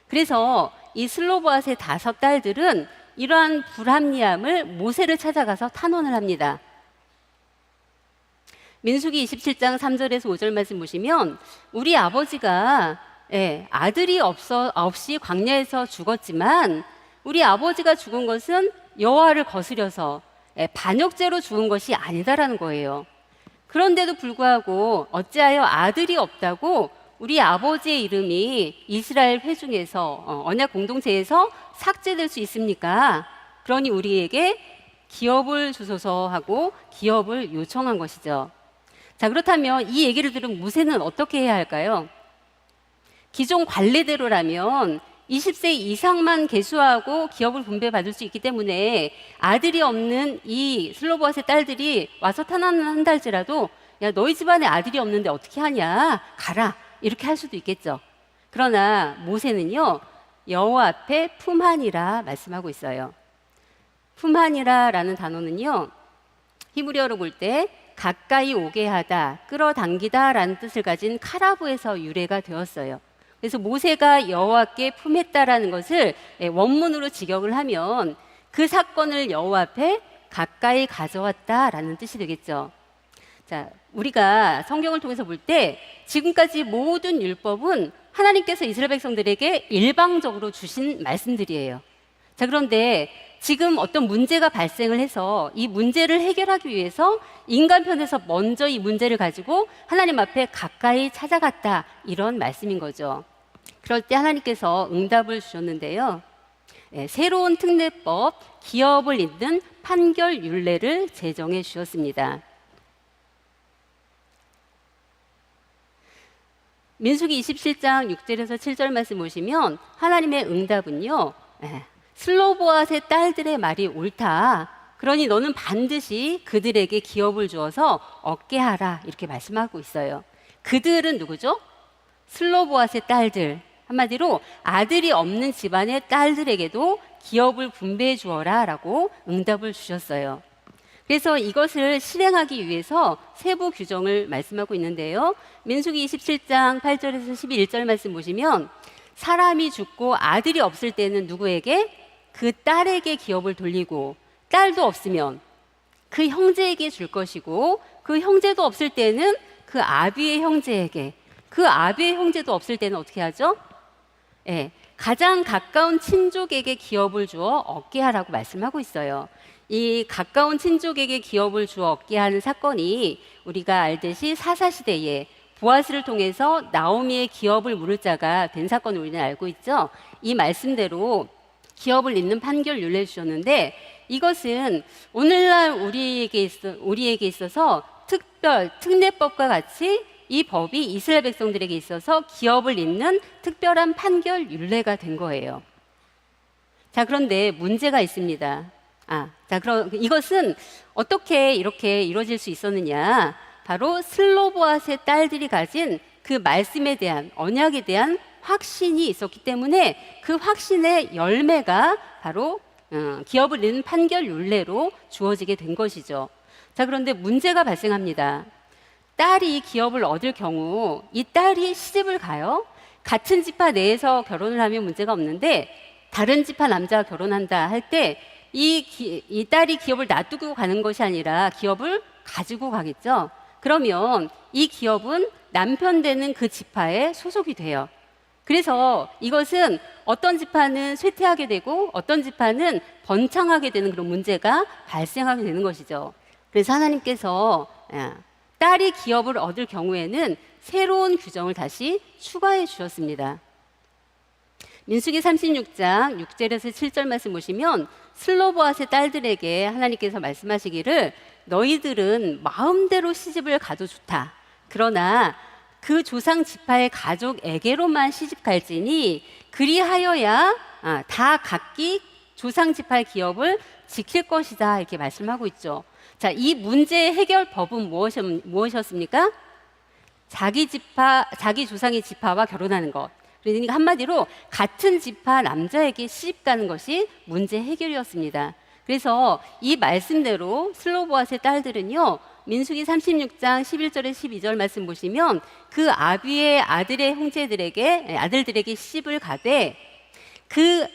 Speaker 5: 그래서 이 슬로보아의 5딸들은 이러한 불합리함을 모세를 찾아가서 탄원을 합니다. 민수기 27장 3절에서 5절 말씀 보시면 우리 아버지가 아들이 없이 광야에서 죽었지만 우리 아버지가 죽은 것은 여호와를 거스려서 반역죄로 죽은 것이 아니다라는 거예요. 그런데도 불구하고 어찌하여 아들이 없다고 우리 아버지의 이름이 이스라엘 회중에서 언약 공동체에서 삭제될 수 있습니까? 그러니 우리에게 기업을 주소서 하고 기업을 요청한 것이죠. 자, 그렇다면 이 얘기를 들은 모세는 어떻게 해야 할까요? 기존 관례대로라면 20세 이상만 계수하고 기업을 분배받을 수 있기 때문에 아들이 없는 이 슬로보아의 딸들이 와서 탄원한다 할지라도 야, 너희 집안에 아들이 없는데 어떻게 하냐? 가라. 이렇게 할 수도 있겠죠. 그러나 모세는요, 여호와 앞에 품하니라 말씀하고 있어요. 품하니라라는 단어는요, 히브리어로 볼 때 가까이 오게 하다, 끌어당기다라는 뜻을 가진 카라브에서 유래가 되었어요. 그래서 모세가 여호와께 품했다라는 것을 원문으로 직역을 하면 그 사건을 여호와 앞에 가까이 가져왔다라는 뜻이 되겠죠. 자, 우리가 성경을 통해서 볼 때 지금까지 모든 율법은 하나님께서 이스라엘 백성들에게 일방적으로 주신 말씀들이에요. 자, 그런데 지금 어떤 문제가 발생을 해서 이 문제를 해결하기 위해서 인간 편에서 먼저 이 문제를 가지고 하나님 앞에 가까이 찾아갔다, 이런 말씀인 거죠. 그럴 때 하나님께서 응답을 주셨는데요, 새로운 특례법, 기업을 잇는 판결 율례를 제정해 주셨습니다. 민수기 27장 6절에서 7절 말씀 보시면 하나님의 응답은요, 슬로보아의 딸들의 말이 옳다. 그러니 너는 반드시 그들에게 기업을 주어서 얻게 하라. 이렇게 말씀하고 있어요. 그들은 누구죠? 슬로보아의 딸들. 한마디로 아들이 없는 집안의 딸들에게도 기업을 분배해 주어라 라고 응답을 주셨어요. 그래서 이것을 실행하기 위해서 세부 규정을 말씀하고 있는데요. 민수기 27장 8절에서 11절 말씀 보시면 사람이 죽고 아들이 없을 때는 누구에게? 그 딸에게 기업을 돌리고, 딸도 없으면 그 형제에게 줄 것이고, 그 형제도 없을 때는 그 아비의 형제에게, 그 아비의 형제도 없을 때는 어떻게 하죠? 가장 가까운 친족에게 기업을 주어 얻게 하라고 말씀하고 있어요. 이 가까운 친족에게 기업을 주어 얻게 하는 사건이 우리가 알듯이 사사시대에 보아스를 통해서 나오미의 기업을 물을 자가 된 사건을 우리는 알고 있죠. 이 말씀대로 기업을 잇는 판결 율례를 주셨는데, 이것은 오늘날 우리에게 있어서 특례법과 같이 이 법이 이스라엘 백성들에게 있어서 기업을 잇는 특별한 판결 율례가 된 거예요. 자, 그런데 문제가 있습니다. 그럼 이것은 어떻게 이렇게 이루어질 수 있었느냐? 바로 슬로보앗의 딸들이 가진 그 말씀에 대한, 언약에 대한 확신이 있었기 때문에 그 확신의 열매가 바로 기업을 잇는 판결 율례로 주어지게 된 것이죠. 자, 그런데 문제가 발생합니다. 딸이 기업을 얻을 경우 이 딸이 시집을 가요? 같은 지파 내에서 결혼을 하면 문제가 없는데 다른 지파 남자와 결혼한다 할 때 이 딸이 기업을 놔두고 가는 것이 아니라 기업을 가지고 가겠죠. 그러면 이 기업은 남편 되는 그 지파에 소속이 돼요. 그래서 이것은 어떤 지파는 쇠퇴하게 되고 어떤 지파는 번창하게 되는 그런 문제가 발생하게 되는 것이죠. 그래서 하나님께서 딸이 기업을 얻을 경우에는 새로운 규정을 다시 추가해 주셨습니다. 민수기 36장 6절에서 7절 말씀 보시면 슬로보앗의 딸들에게 하나님께서 말씀하시기를 너희들은 마음대로 시집을 가도 좋다. 그러나 그 조상 지파의 가족에게로만 시집 갈지니 그리하여야 다 각기 조상 지파의 기업을 지킬 것이다. 이렇게 말씀하고 있죠. 자, 이 문제의 해결법은 무엇이었습니까? 자기 조상의 지파와 결혼하는 것. 그러니까 한마디로 같은 지파 남자에게 시집 가는 것이 문제 해결이었습니다. 그래서 이 말씀대로 슬로보앗의 딸들은요, 민수기 36장 11절에 12절 말씀 보시면 그 아비의 아들들에게 시집을 가되 그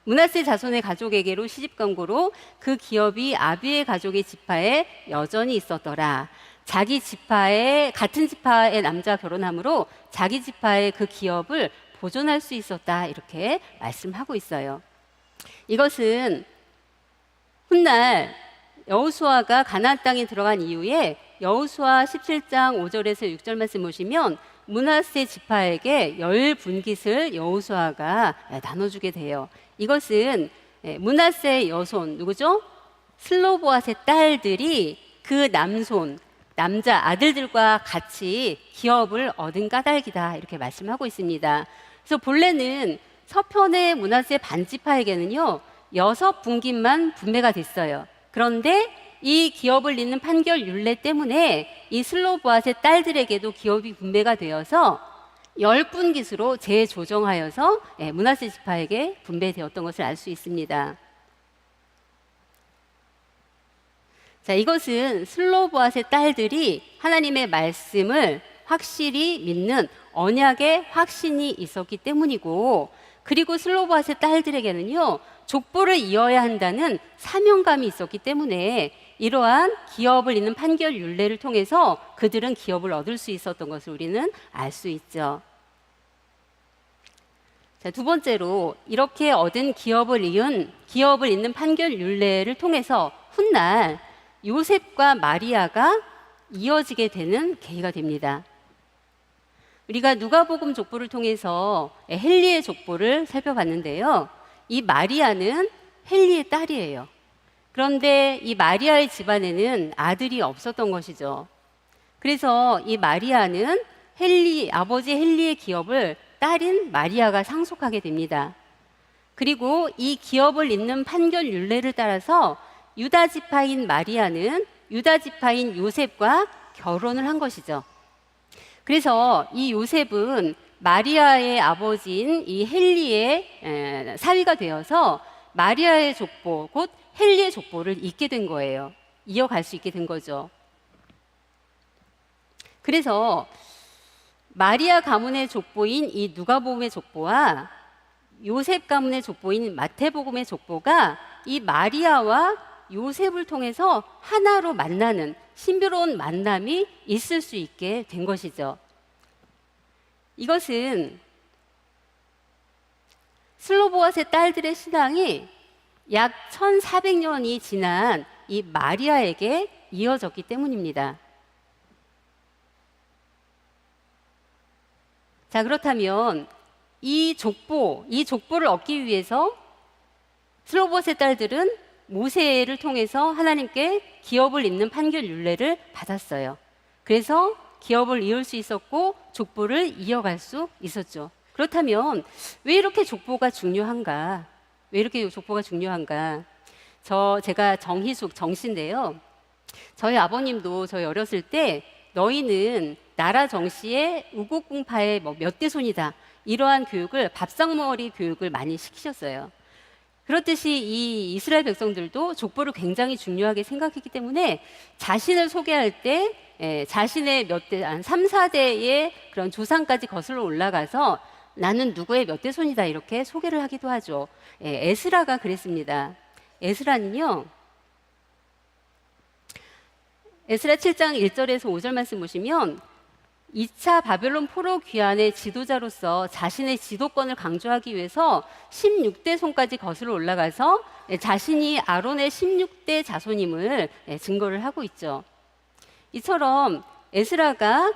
Speaker 5: 므낫세 자손의 가족에게로 시집 간고로 그 기업이 아비의 가족의 지파에 여전히 있었더라. 자기 지파에 같은 지파의 남자와 결혼함으로 자기 지파의 그 기업을 보존할 수 있었다. 이렇게 말씀하고 있어요. 이것은 훗날 여호수아가 가나안 땅에 들어간 이후에 여호수아 17장 5절에서 6절 말씀 보시면 므낫세 지파에게 10분깃을 여호수아가 나눠주게 돼요. 이것은 므낫세의 여손 누구죠? 슬로보앗의 딸들이 그 남자 아들들과 같이 기업을 얻은 까닭이다. 이렇게 말씀하고 있습니다. 그래서 본래는 서편의 므낫세 반지파에게는요 6분깃만 분배가 됐어요. 그런데 이 기업을 잇는 판결 율례 때문에 이 슬로보앗의 딸들에게도 기업이 분배가 되어서 10분깃으로 재조정하여서 므낫세 지파에게 분배되었던 것을 알 수 있습니다. 자, 이것은 슬로보앗의 딸들이 하나님의 말씀을 확실히 믿는 언약의 확신이 있었기 때문이고, 그리고 슬로보앗의 딸들에게는요 족보를 이어야 한다는 사명감이 있었기 때문에 이러한 기업을 잇는 판결 율례를 통해서 그들은 기업을 얻을 수 있었던 것을 우리는 알 수 있죠. 자, 두 번째로 이렇게 얻은 기업을 잇는 판결 율례를 통해서 훗날 요셉과 마리아가 이어지게 되는 계기가 됩니다. 우리가 누가복음 족보를 통해서 헬리의 족보를 살펴봤는데요. 이 마리아는 헬리의 딸이에요. 그런데 이 마리아의 집안에는 아들이 없었던 것이죠. 그래서 이 마리아는 아버지 헬리의 기업을 딸인 마리아가 상속하게 됩니다. 그리고 이 기업을 잇는 판결 율례를 따라서 유다 지파인 마리아는 유다 지파인 요셉과 결혼을 한 것이죠. 그래서 이 요셉은 마리아의 아버지인 이 헬리의 사위가 되어서 마리아의 족보, 곧 헬리의 족보를 잇게 된 거예요. 이어갈 수 있게 된 거죠. 그래서 마리아 가문의 족보인 이 누가복음의 족보와 요셉 가문의 족보인 마태복음의 족보가 이 마리아와 요셉을 통해서 하나로 만나는 신비로운 만남이 있을 수 있게 된 것이죠. 이것은 슬로보앗의 딸들의 신앙이 약 1400년이 지난 이 마리아에게 이어졌기 때문입니다. 자, 그렇다면 이 족보를 얻기 위해서 슬로보앗의 딸들은 모세를 통해서 하나님께 기업을 잇는 판결 율례를 받았어요. 그래서 기업을 이을 수 있었고 족보를 이어갈 수 있었죠. 그렇다면 왜 이렇게 족보가 중요한가? 제가 정씨인데요. 저희 아버님도 저희 어렸을 때 너희는 나라 정시에 우곡궁파의 몇 대 손이다, 이러한 교육을, 밥상머리 교육을 많이 시키셨어요. 그렇듯이 이 이스라엘 백성들도 족보를 굉장히 중요하게 생각했기 때문에 자신을 소개할 때 자신의 몇 대, 한 3, 4대의 그런 조상까지 거슬러 올라가서 나는 누구의 몇 대 손이다, 이렇게 소개를 하기도 하죠. 에스라가 그랬습니다. 에스라는요, 에스라 7장 1절에서 5절 말씀 보시면 2차 바벨론 포로 귀환의 지도자로서 자신의 지도권을 강조하기 위해서 16대 손까지 거슬러 올라가서 자신이 아론의 16대 자손임을 증거를 하고 있죠. 이처럼 에스라가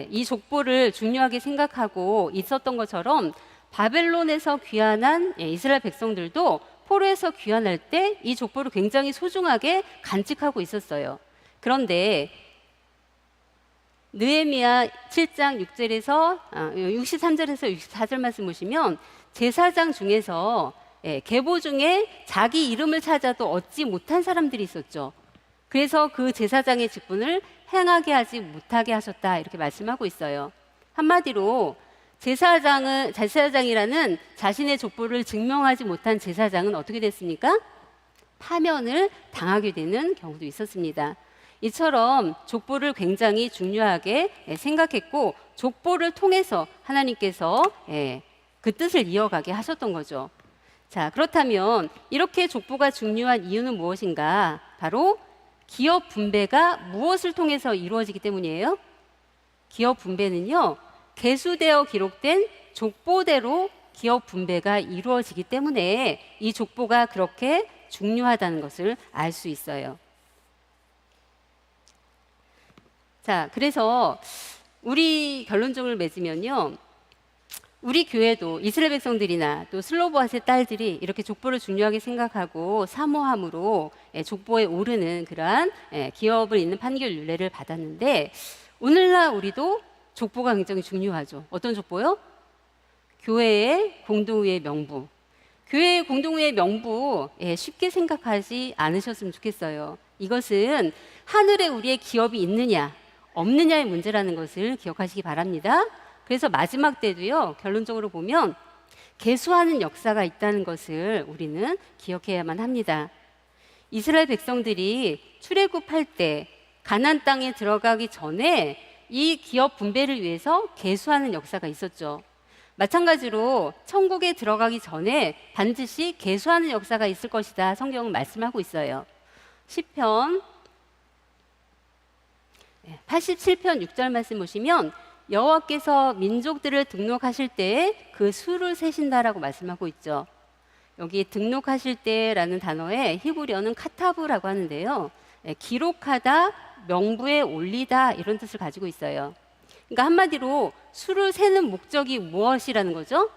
Speaker 5: 이 족보를 중요하게 생각하고 있었던 것처럼 바벨론에서 귀환한 이스라엘 백성들도 포로에서 귀환할 때 이 족보를 굉장히 소중하게 간직하고 있었어요. 그런데 느헤미야 7장 6절에서 63절에서 64절 말씀 보시면 제사장 중에서 계보 중에 자기 이름을 찾아도 얻지 못한 사람들이 있었죠. 그래서 그 제사장의 직분을 행하게 하지 못하게 하셨다, 이렇게 말씀하고 있어요. 한마디로 제사장이라는 자신의 족보를 증명하지 못한 제사장은 어떻게 됐습니까? 파면을 당하게 되는 경우도 있었습니다. 이처럼 족보를 굉장히 중요하게 생각했고 족보를 통해서 하나님께서 그 뜻을 이어가게 하셨던 거죠. 자, 그렇다면 이렇게 족보가 중요한 이유는 무엇인가? 바로 기업 분배가 무엇을 통해서 이루어지기 때문이에요? 기업 분배는요, 계수되어 기록된 족보대로 기업 분배가 이루어지기 때문에 이 족보가 그렇게 중요하다는 것을 알 수 있어요. 자, 그래서 우리 결론적으로 맺으면요, 우리 교회도 이스라엘 백성들이나 또 슬로보아스의 딸들이 이렇게 족보를 중요하게 생각하고 사모함으로 족보에 오르는 그러한 기업을 잇는 판결 윤례를 받았는데, 오늘날 우리도 족보가 굉장히 중요하죠. 어떤 족보요? 교회의 공동의의 명부. 교회의 공동의의 명부 쉽게 생각하지 않으셨으면 좋겠어요. 이것은 하늘에 우리의 기업이 있느냐 없느냐의 문제라는 것을 기억하시기 바랍니다. 그래서 마지막 때도요, 결론적으로 보면 계수하는 역사가 있다는 것을 우리는 기억해야만 합니다. 이스라엘 백성들이 출애굽할 때 가나안 땅에 들어가기 전에 이 기업 분배를 위해서 계수하는 역사가 있었죠. 마찬가지로 천국에 들어가기 전에 반드시 계수하는 역사가 있을 것이다, 성경은 말씀하고 있어요. 시편 87편 6절 말씀 보시면 여호와께서 민족들을 등록하실 때에 그 수를 세신다라고 말씀하고 있죠. 여기 등록하실 때라는 단어에 히브리어는 카타브라고 하는데요, 기록하다, 명부에 올리다, 이런 뜻을 가지고 있어요. 그러니까 한마디로 수를 세는 목적이 무엇이라는 거죠?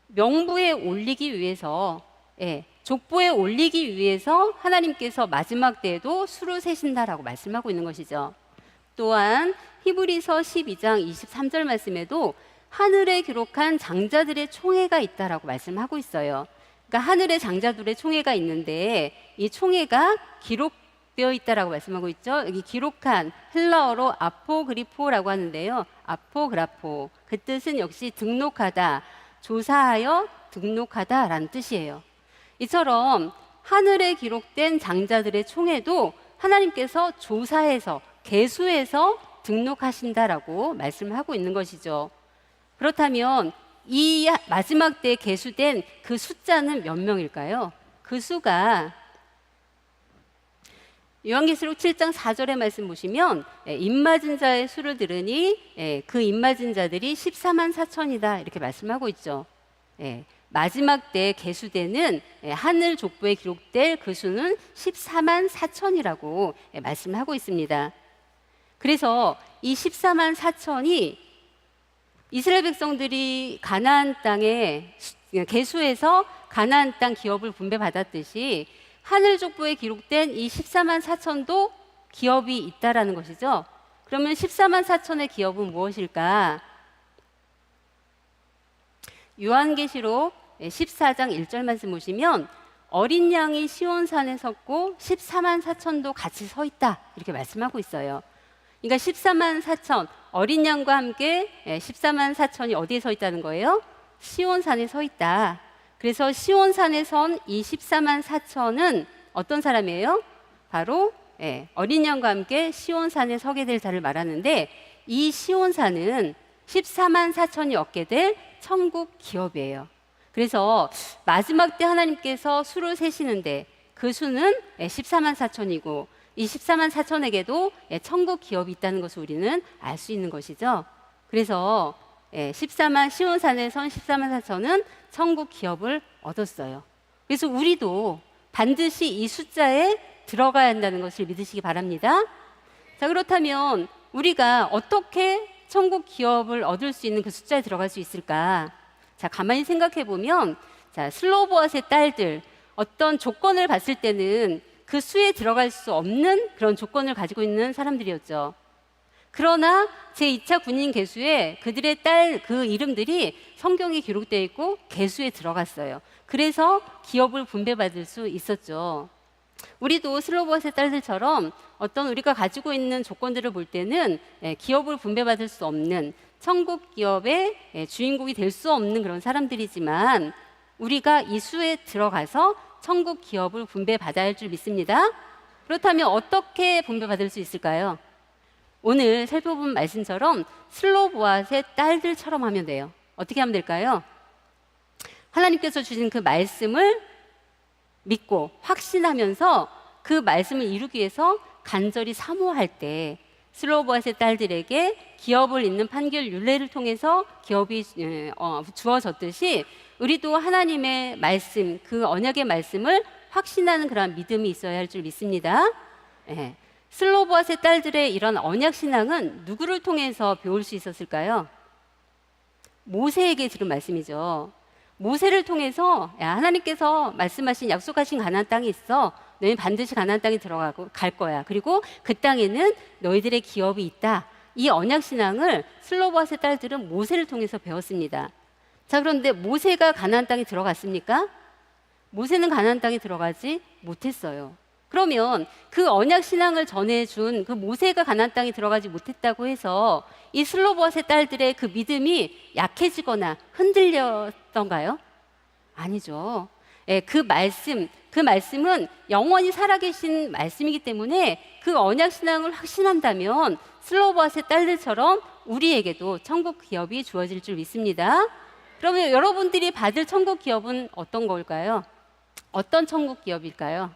Speaker 5: 명부에 올리기 위해서, 족보에 올리기 위해서 하나님께서 마지막 때에도 수를 세신다라고 말씀하고 있는 것이죠. 또한 히브리서 12장 23절 말씀에도 하늘에 기록한 장자들의 총회가 있다라고 말씀하고 있어요. 그러니까 하늘의 장자들의 총회가 있는데 이 총회가 기록되어 있다라고 말씀하고 있죠. 여기 기록한 헬라어로 아포그리포라고 하는데요, 아포그라포, 그 뜻은 역시 등록하다, 조사하여 등록하다라는 뜻이에요. 이처럼 하늘에 기록된 장자들의 총회도 하나님께서 조사해서 계수해서 등록하신다라고 말씀하고 있는 것이죠. 그렇다면 이 마지막 때 계수된 그 숫자는 몇 명일까요? 그 수가 요한계시록 7장 4절의 말씀 보시면 입맞은 자의 수를 들으니 그 입맞은 자들이 14만 4천이다, 이렇게 말씀하고 있죠. 마지막 때 계수되는 하늘 족보에 기록될 그 수는 14만 4천이라고 말씀하고 있습니다. 그래서 이 14만 4천이 이스라엘 백성들이 가나안 땅에 계수해서 가나안 땅 기업을 분배받았듯이 하늘 족보에 기록된 이 14만 4천도 기업이 있다라는 것이죠. 그러면 14만 4천의 기업은 무엇일까? 요한계시록 14장 1절 말씀 보시면 어린 양이 시온산에 섰고 14만 4천도 같이 서 있다 이렇게 말씀하고 있어요. 그러니까 14만 4천 어린 양과 함께 14만 4천이 어디에 서 있다는 거예요? 시온산에 서 있다. 그래서 시온산에 선 이 14만 4천은 어떤 사람이에요? 바로 어린 양과 함께 시온산에 서게 될 자를 말하는데, 이 시온산은 14만 4천이 얻게 될 천국 기업이에요. 그래서 마지막 때 하나님께서 수를 세시는데 그 수는 14만 4천이고 이 14만 4천에게도 천국 기업이 있다는 것을 우리는 알 수 있는 것이죠. 그래서 14만 시온산에 선 14만 4천은 천국 기업을 얻었어요. 그래서 우리도 반드시 이 숫자에 들어가야 한다는 것을 믿으시기 바랍니다. 자, 그렇다면 우리가 어떻게 천국 기업을 얻을 수 있는 그 숫자에 들어갈 수 있을까? 자, 가만히 생각해 보면, 자, 슬로보아스의 딸들 어떤 조건을 봤을 때는 그 수에 들어갈 수 없는 그런 조건을 가지고 있는 사람들이었죠. 그러나 제2차 군인 계수에 그들의 딸 그 이름들이 성경에 기록되어 있고 계수에 들어갔어요. 그래서 기업을 분배받을 수 있었죠. 우리도 슬로보아스의 딸들처럼 어떤 우리가 가지고 있는 조건들을 볼 때는 기업을 분배받을 수 없는 천국 기업의 주인공이 될 수 없는 그런 사람들이지만 우리가 이 수에 들어가서 천국 기업을 분배받아야 할 줄 믿습니다. 그렇다면 어떻게 분배받을 수 있을까요? 오늘 살펴본 말씀처럼 슬로보아스의 딸들처럼 하면 돼요. 어떻게 하면 될까요? 하나님께서 주신 그 말씀을 믿고 확신하면서 그 말씀을 이루기 위해서 간절히 사모할 때 슬로보아스의 딸들에게 기업을 잇는 판결 율례를 통해서 기업이 주어졌듯이 우리도 하나님의 말씀, 그 언약의 말씀을 확신하는 그런 믿음이 있어야 할 줄 믿습니다. 슬로보아스의 딸들의 이런 언약 신앙은 누구를 통해서 배울 수 있었을까요? 모세에게 들은 말씀이죠. 모세를 통해서 하나님께서 말씀하신 약속하신 가나안 땅이 있어. 너희 반드시 가나안 땅에 들어가고 갈 거야. 그리고 그 땅에는 너희들의 기업이 있다. 이 언약 신앙을 슬로보아스의 딸들은 모세를 통해서 배웠습니다. 자, 그런데 모세가 가나안 땅에 들어갔습니까? 모세는 가나안 땅에 들어가지 못했어요. 그러면 그 언약 신앙을 전해준 그 모세가 가나안 땅에 들어가지 못했다고 해서 이 슬로보아스의 딸들의 그 믿음이 약해지거나 흔들렸던가요? 아니죠. 그 말씀은 영원히 살아계신 말씀이기 때문에 그 언약 신앙을 확신한다면 슬로보아스의 딸들처럼 우리에게도 천국 기업이 주어질 줄 믿습니다. 그러면 여러분들이 받을 천국 기업은 어떤 걸까요? 어떤 천국 기업일까요?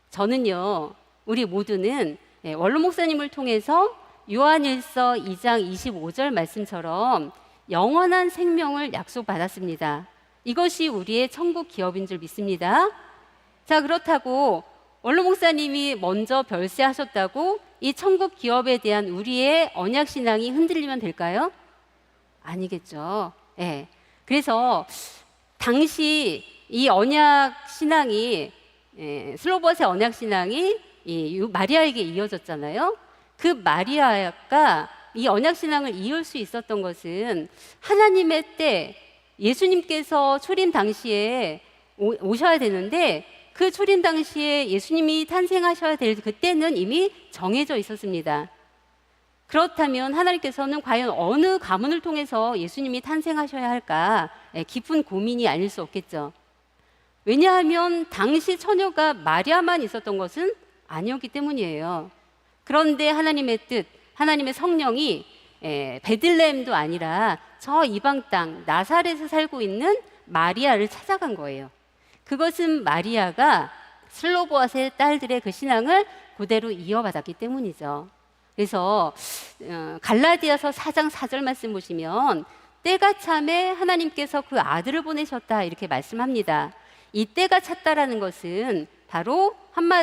Speaker 5: 저는요, 우리 모두는 원로 목사님을 통해서 요한일서 2장 25절 말씀처럼 영원한 생명을 약속받았습니다. 이것이 우리의 천국 기업인 줄 믿습니다. 자, 그렇다고 원로 목사님이 먼저 별세하셨다고 이 천국 기업에 대한 우리의 언약 신앙이 흔들리면 될까요? 아니겠죠. 그래서 당시 이 언약 신앙이 슬로보아스의 언약 신앙이 마리아에게 이어졌잖아요. 그 마리아가 이 언약 신앙을 이을 수 있었던 것은 하나님의 때 예수님께서 초림 당시에 오셔야 되는데 그 초림 당시에 예수님이 탄생하셔야 될 그때는 이미 정해져 있었습니다. 그렇다면 하나님께서는 과연 어느 가문을 통해서 예수님이 탄생하셔야 할까 깊은 고민이 아닐 수 없겠죠. 왜냐하면 당시 처녀가 마리아만 있었던 것은 아니었기 때문이에요. 그런데 하나님의 뜻, 하나님의 성령이 베들레헴도 아니라 저 이방 땅 나사렛에 살고 있는 마리아를 찾아간 거예요. 그것은 마리아가 슬로보아스의 딸들의 그 신앙을 그대로 이어받았기 때문이죠. 그래서 갈라디아서 4장 4절 말씀 보시면 때가 참에 하나님께서 그 아들을 보내셨다 이렇게 말씀합니다. 이 때가 찼다라는 것은 바로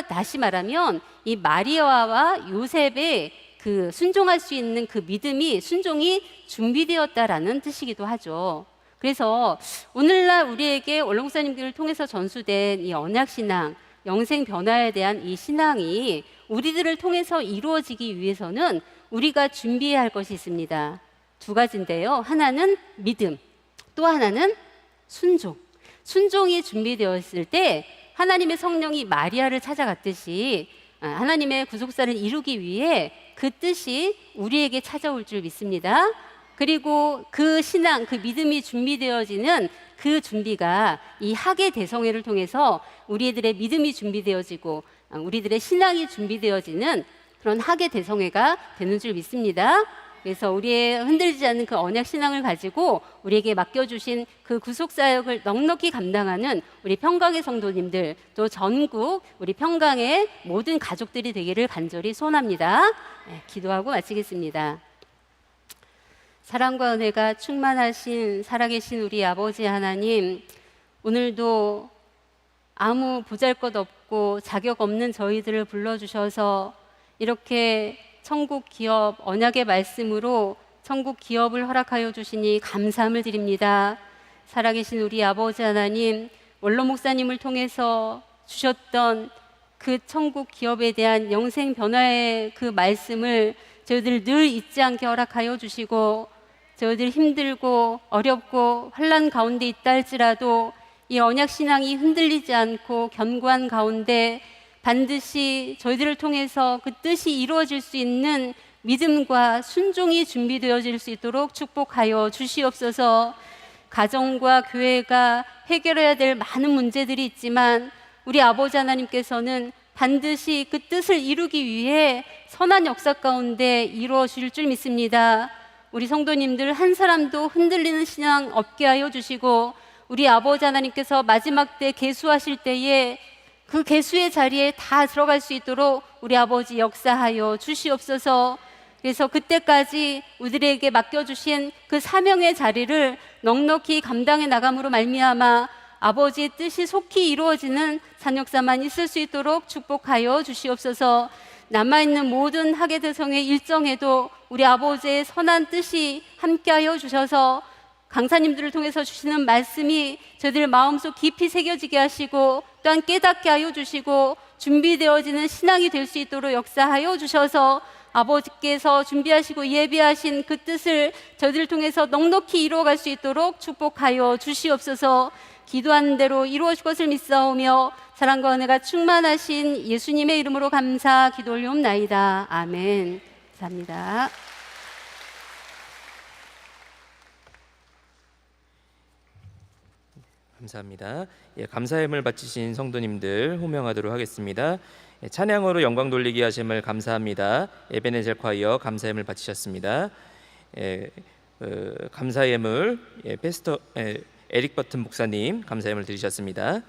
Speaker 5: 다시 말하면 이 마리아와 요셉의 그 순종할 수 있는 그 믿음이 순종이 준비되었다라는 뜻이기도 하죠. 그래서 오늘날 우리에게 원로 목사님들을 통해서 전수된 이 언약신앙, 영생 변화에 대한 이 신앙이 우리들을 통해서 이루어지기 위해서는 우리가 준비해야 할 것이 있습니다. 두 가지인데요. 하나는 믿음, 또 하나는 순종. 순종이 준비되었을 때 하나님의 성령이 마리아를 찾아갔듯이 하나님의 구속사를 이루기 위해 그 뜻이 우리에게 찾아올 줄 믿습니다. 그리고 그 신앙, 그 믿음이 준비되어지는 그 준비가 이 학예 대성회를 통해서 우리들의 믿음이 준비되어지고 우리들의 신앙이 준비되어지는 그런 학예 대성회가 되는 줄 믿습니다. 그래서 우리의 흔들리지 않는 그 언약 신앙을 가지고 우리에게 맡겨주신 그 구속 사역을 넉넉히 감당하는 우리 평강의 성도님들, 또 전국 우리 평강의 모든 가족들이 되기를 간절히 소원합니다. 네, 기도하고 마치겠습니다. 사랑과 은혜가 충만하신 살아계신 우리 아버지 하나님, 오늘도 아무 보잘것없고 자격 없는 저희들을 불러주셔서 이렇게 천국 기업 언약의 말씀으로 천국 기업을 허락하여 주시니 감사함을 드립니다. 살아계신 우리 아버지 하나님, 원로 목사님을 통해서 주셨던 그 천국 기업에 대한 영생 변화의 그 말씀을 저희들 늘 잊지 않게 허락하여 주시고, 저희들 힘들고 어렵고 환난 가운데 있다 할지라도 이 언약 신앙이 흔들리지 않고 견고한 가운데 반드시 저희들을 통해서 그 뜻이 이루어질 수 있는 믿음과 순종이 준비되어질 수 있도록 축복하여 주시옵소서. 가정과 교회가 해결해야 될 많은 문제들이 있지만 우리 아버지 하나님께서는 반드시 그 뜻을 이루기 위해 선한 역사 가운데 이루어 주실 줄 믿습니다. 우리 성도님들 한 사람도 흔들리는 신앙 없게 하여 주시고, 우리 아버지 하나님께서 마지막 때 계수하실 때에 그 계수의 자리에 다 들어갈 수 있도록 우리 아버지 역사하여 주시옵소서. 그래서 그때까지 우리들에게 맡겨주신 그 사명의 자리를 넉넉히 감당해 나감으로 말미암아 아버지의 뜻이 속히 이루어지는 산역사만 있을 수 있도록 축복하여 주시옵소서. 남아있는 모든 학예대성의 일정에도 우리 아버지의 선한 뜻이 함께하여 주셔서 강사님들을 통해서 주시는 말씀이 저희들 마음속 깊이 새겨지게 하시고 또한 깨닫게 하여 주시고 준비되어지는 신앙이 될 수 있도록 역사하여 주셔서 아버지께서 준비하시고 예비하신 그 뜻을 저희들을 통해서 넉넉히 이루어갈 수 있도록 축복하여 주시옵소서. 기도하는 대로 이루어질 것을 믿사오며 사랑과 은혜가 충만하신 예수님의 이름으로 감사 기도 올리옵나이다. 아멘. 감사합니다.
Speaker 4: 감사합니다. 감사의 힘을 바치신 성도님들 호명하도록 하겠습니다. 찬양으로 영광 돌리기 하심을 감사합니다. 에베네젤 콰이어 감사의 힘을 바치셨습니다. 감사의 힘을 패스터 에릭 버튼 목사님 감사의 힘을 드리셨습니다.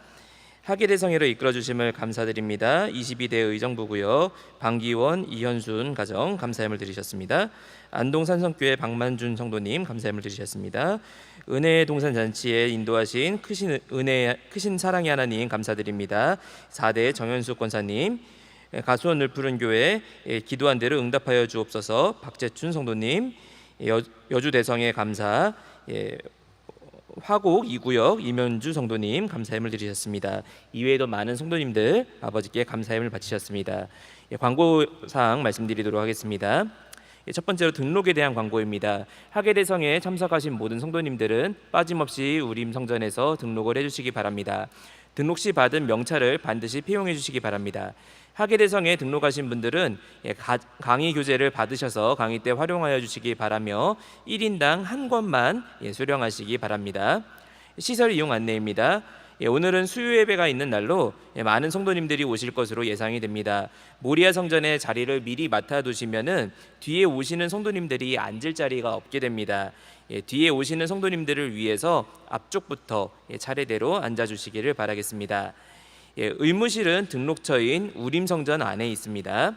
Speaker 4: 학예대성회로 이끌어 주심을 감사드립니다. 22대 의정부고요. 방기원, 이현순 가정 감사의 힘을 드리셨습니다. 안동 산성교회 박만준 성도님 감사의 힘을 드리셨습니다. 은혜의 동산 잔치에 인도하신 크신 사랑의 하나님 감사드립니다. 4대 정현수 권사님, 가수원을 푸른 교회 기도한 대로 응답하여 주옵소서. 박재춘 성도님, 여주 대성회 감사, 화곡 2구역 이면주 성도님 감사함을 드리셨습니다. 이외에도 많은 성도님들 아버지께 감사함을 바치셨습니다. 광고사항 말씀드리도록 하겠습니다. 첫 번째로 등록에 대한 광고입니다. 학예대성에 참석하신 모든 성도님들은 빠짐없이 우림성전에서 등록을 해주시기 바랍니다. 등록 시 받은 명찰을 반드시 폐용해 주시기 바랍니다. 학예대성에 등록하신 분들은 강의 교재를 받으셔서 강의 때 활용하여 주시기 바라며 1인당 한 권만 수령하시기 바랍니다. 시설 이용 안내입니다. 오늘은 수요 예배가 있는 날로 많은 성도님들이 오실 것으로 예상이 됩니다. 모리아 성전에 자리를 미리 맡아두시면은 뒤에 오시는 성도님들이 앉을 자리가 없게 됩니다. 뒤에 오시는 성도님들을 위해서 앞쪽부터 차례대로 앉아주시기를 바라겠습니다. 의무실은 등록처인 우림성전 안에 있습니다.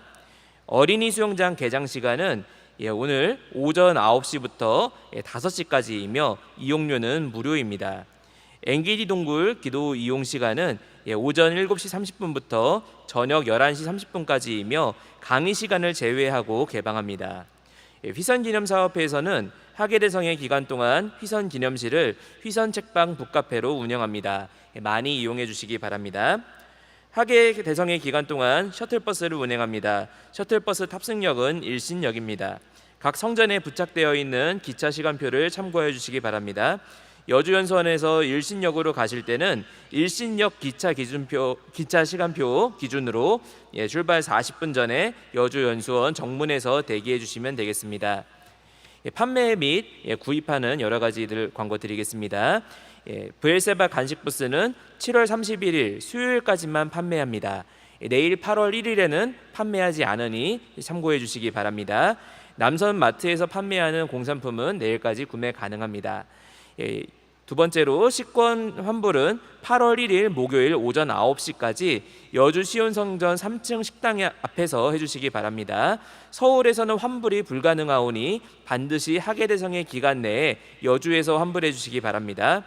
Speaker 4: 어린이 수영장 개장 시간은 오늘 오전 9시부터 5시까지이며 이용료는 무료입니다. 앵기리 동굴 기도 이용 시간은 오전 7시 30분부터 저녁 11시 30분까지이며 강의 시간을 제외하고 개방합니다. 휘선기념사업회에서는 학예대성회 기간 동안 휘선기념실을 휘선책방 북카페로 운영합니다. 많이 이용해 주시기 바랍니다. 학예대성회 기간 동안 셔틀버스를 운행합니다. 셔틀버스 탑승역은 일신역입니다. 각 성전에 부착되어 있는 기차 시간표를 참고해 주시기 바랍니다. 여주연수원에서 일신역으로 가실 때는 일신역 기차 시간표 기준으로 출발 40분 전에 여주연수원 정문에서 대기해 주시면 되겠습니다. 판매 및 구입하는 여러 가지들 광고 드리겠습니다. 브엘세바 간식 부스는 7월 31일 수요일까지만 판매합니다. 내일 8월 1일에는 판매하지 않으니 참고해 주시기 바랍니다. 남선 마트에서 판매하는 공산품은 내일까지 구매 가능합니다. 두 번째로 식권 환불은 8월 1일 목요일 오전 9시까지 여주 시온성전 3층 식당 앞에서 해주시기 바랍니다. 서울에서는 환불이 불가능하오니 반드시 하계대성의 기간 내에 여주에서 환불해 주시기 바랍니다.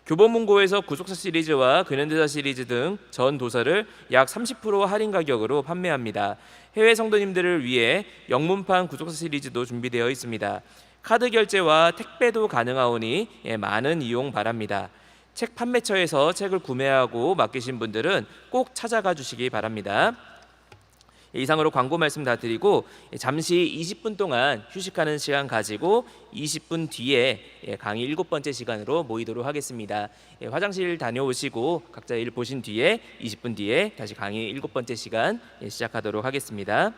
Speaker 4: 교보문고에서 구속사 시리즈와 근현대사 시리즈 등 전 도서를 약 30% 할인 가격으로 판매합니다. 해외 성도님들을 위해 영문판 구속사 시리즈도 준비되어 있습니다. 카드 결제와 택배도 가능하오니 많은 이용 바랍니다. 책 판매처에서 책을 구매하고 맡기신 분들은 꼭 찾아가 주시기 바랍니다. 이상으로 광고 말씀 다 드리고 잠시 20분 동안 휴식하는 시간 가지고 20분 뒤에 강의 7번째 시간으로 모이도록 하겠습니다. 화장실 다녀오시고 각자 일 보신 뒤에 20분 뒤에 다시 강의 7번째 시간 시작하도록 하겠습니다.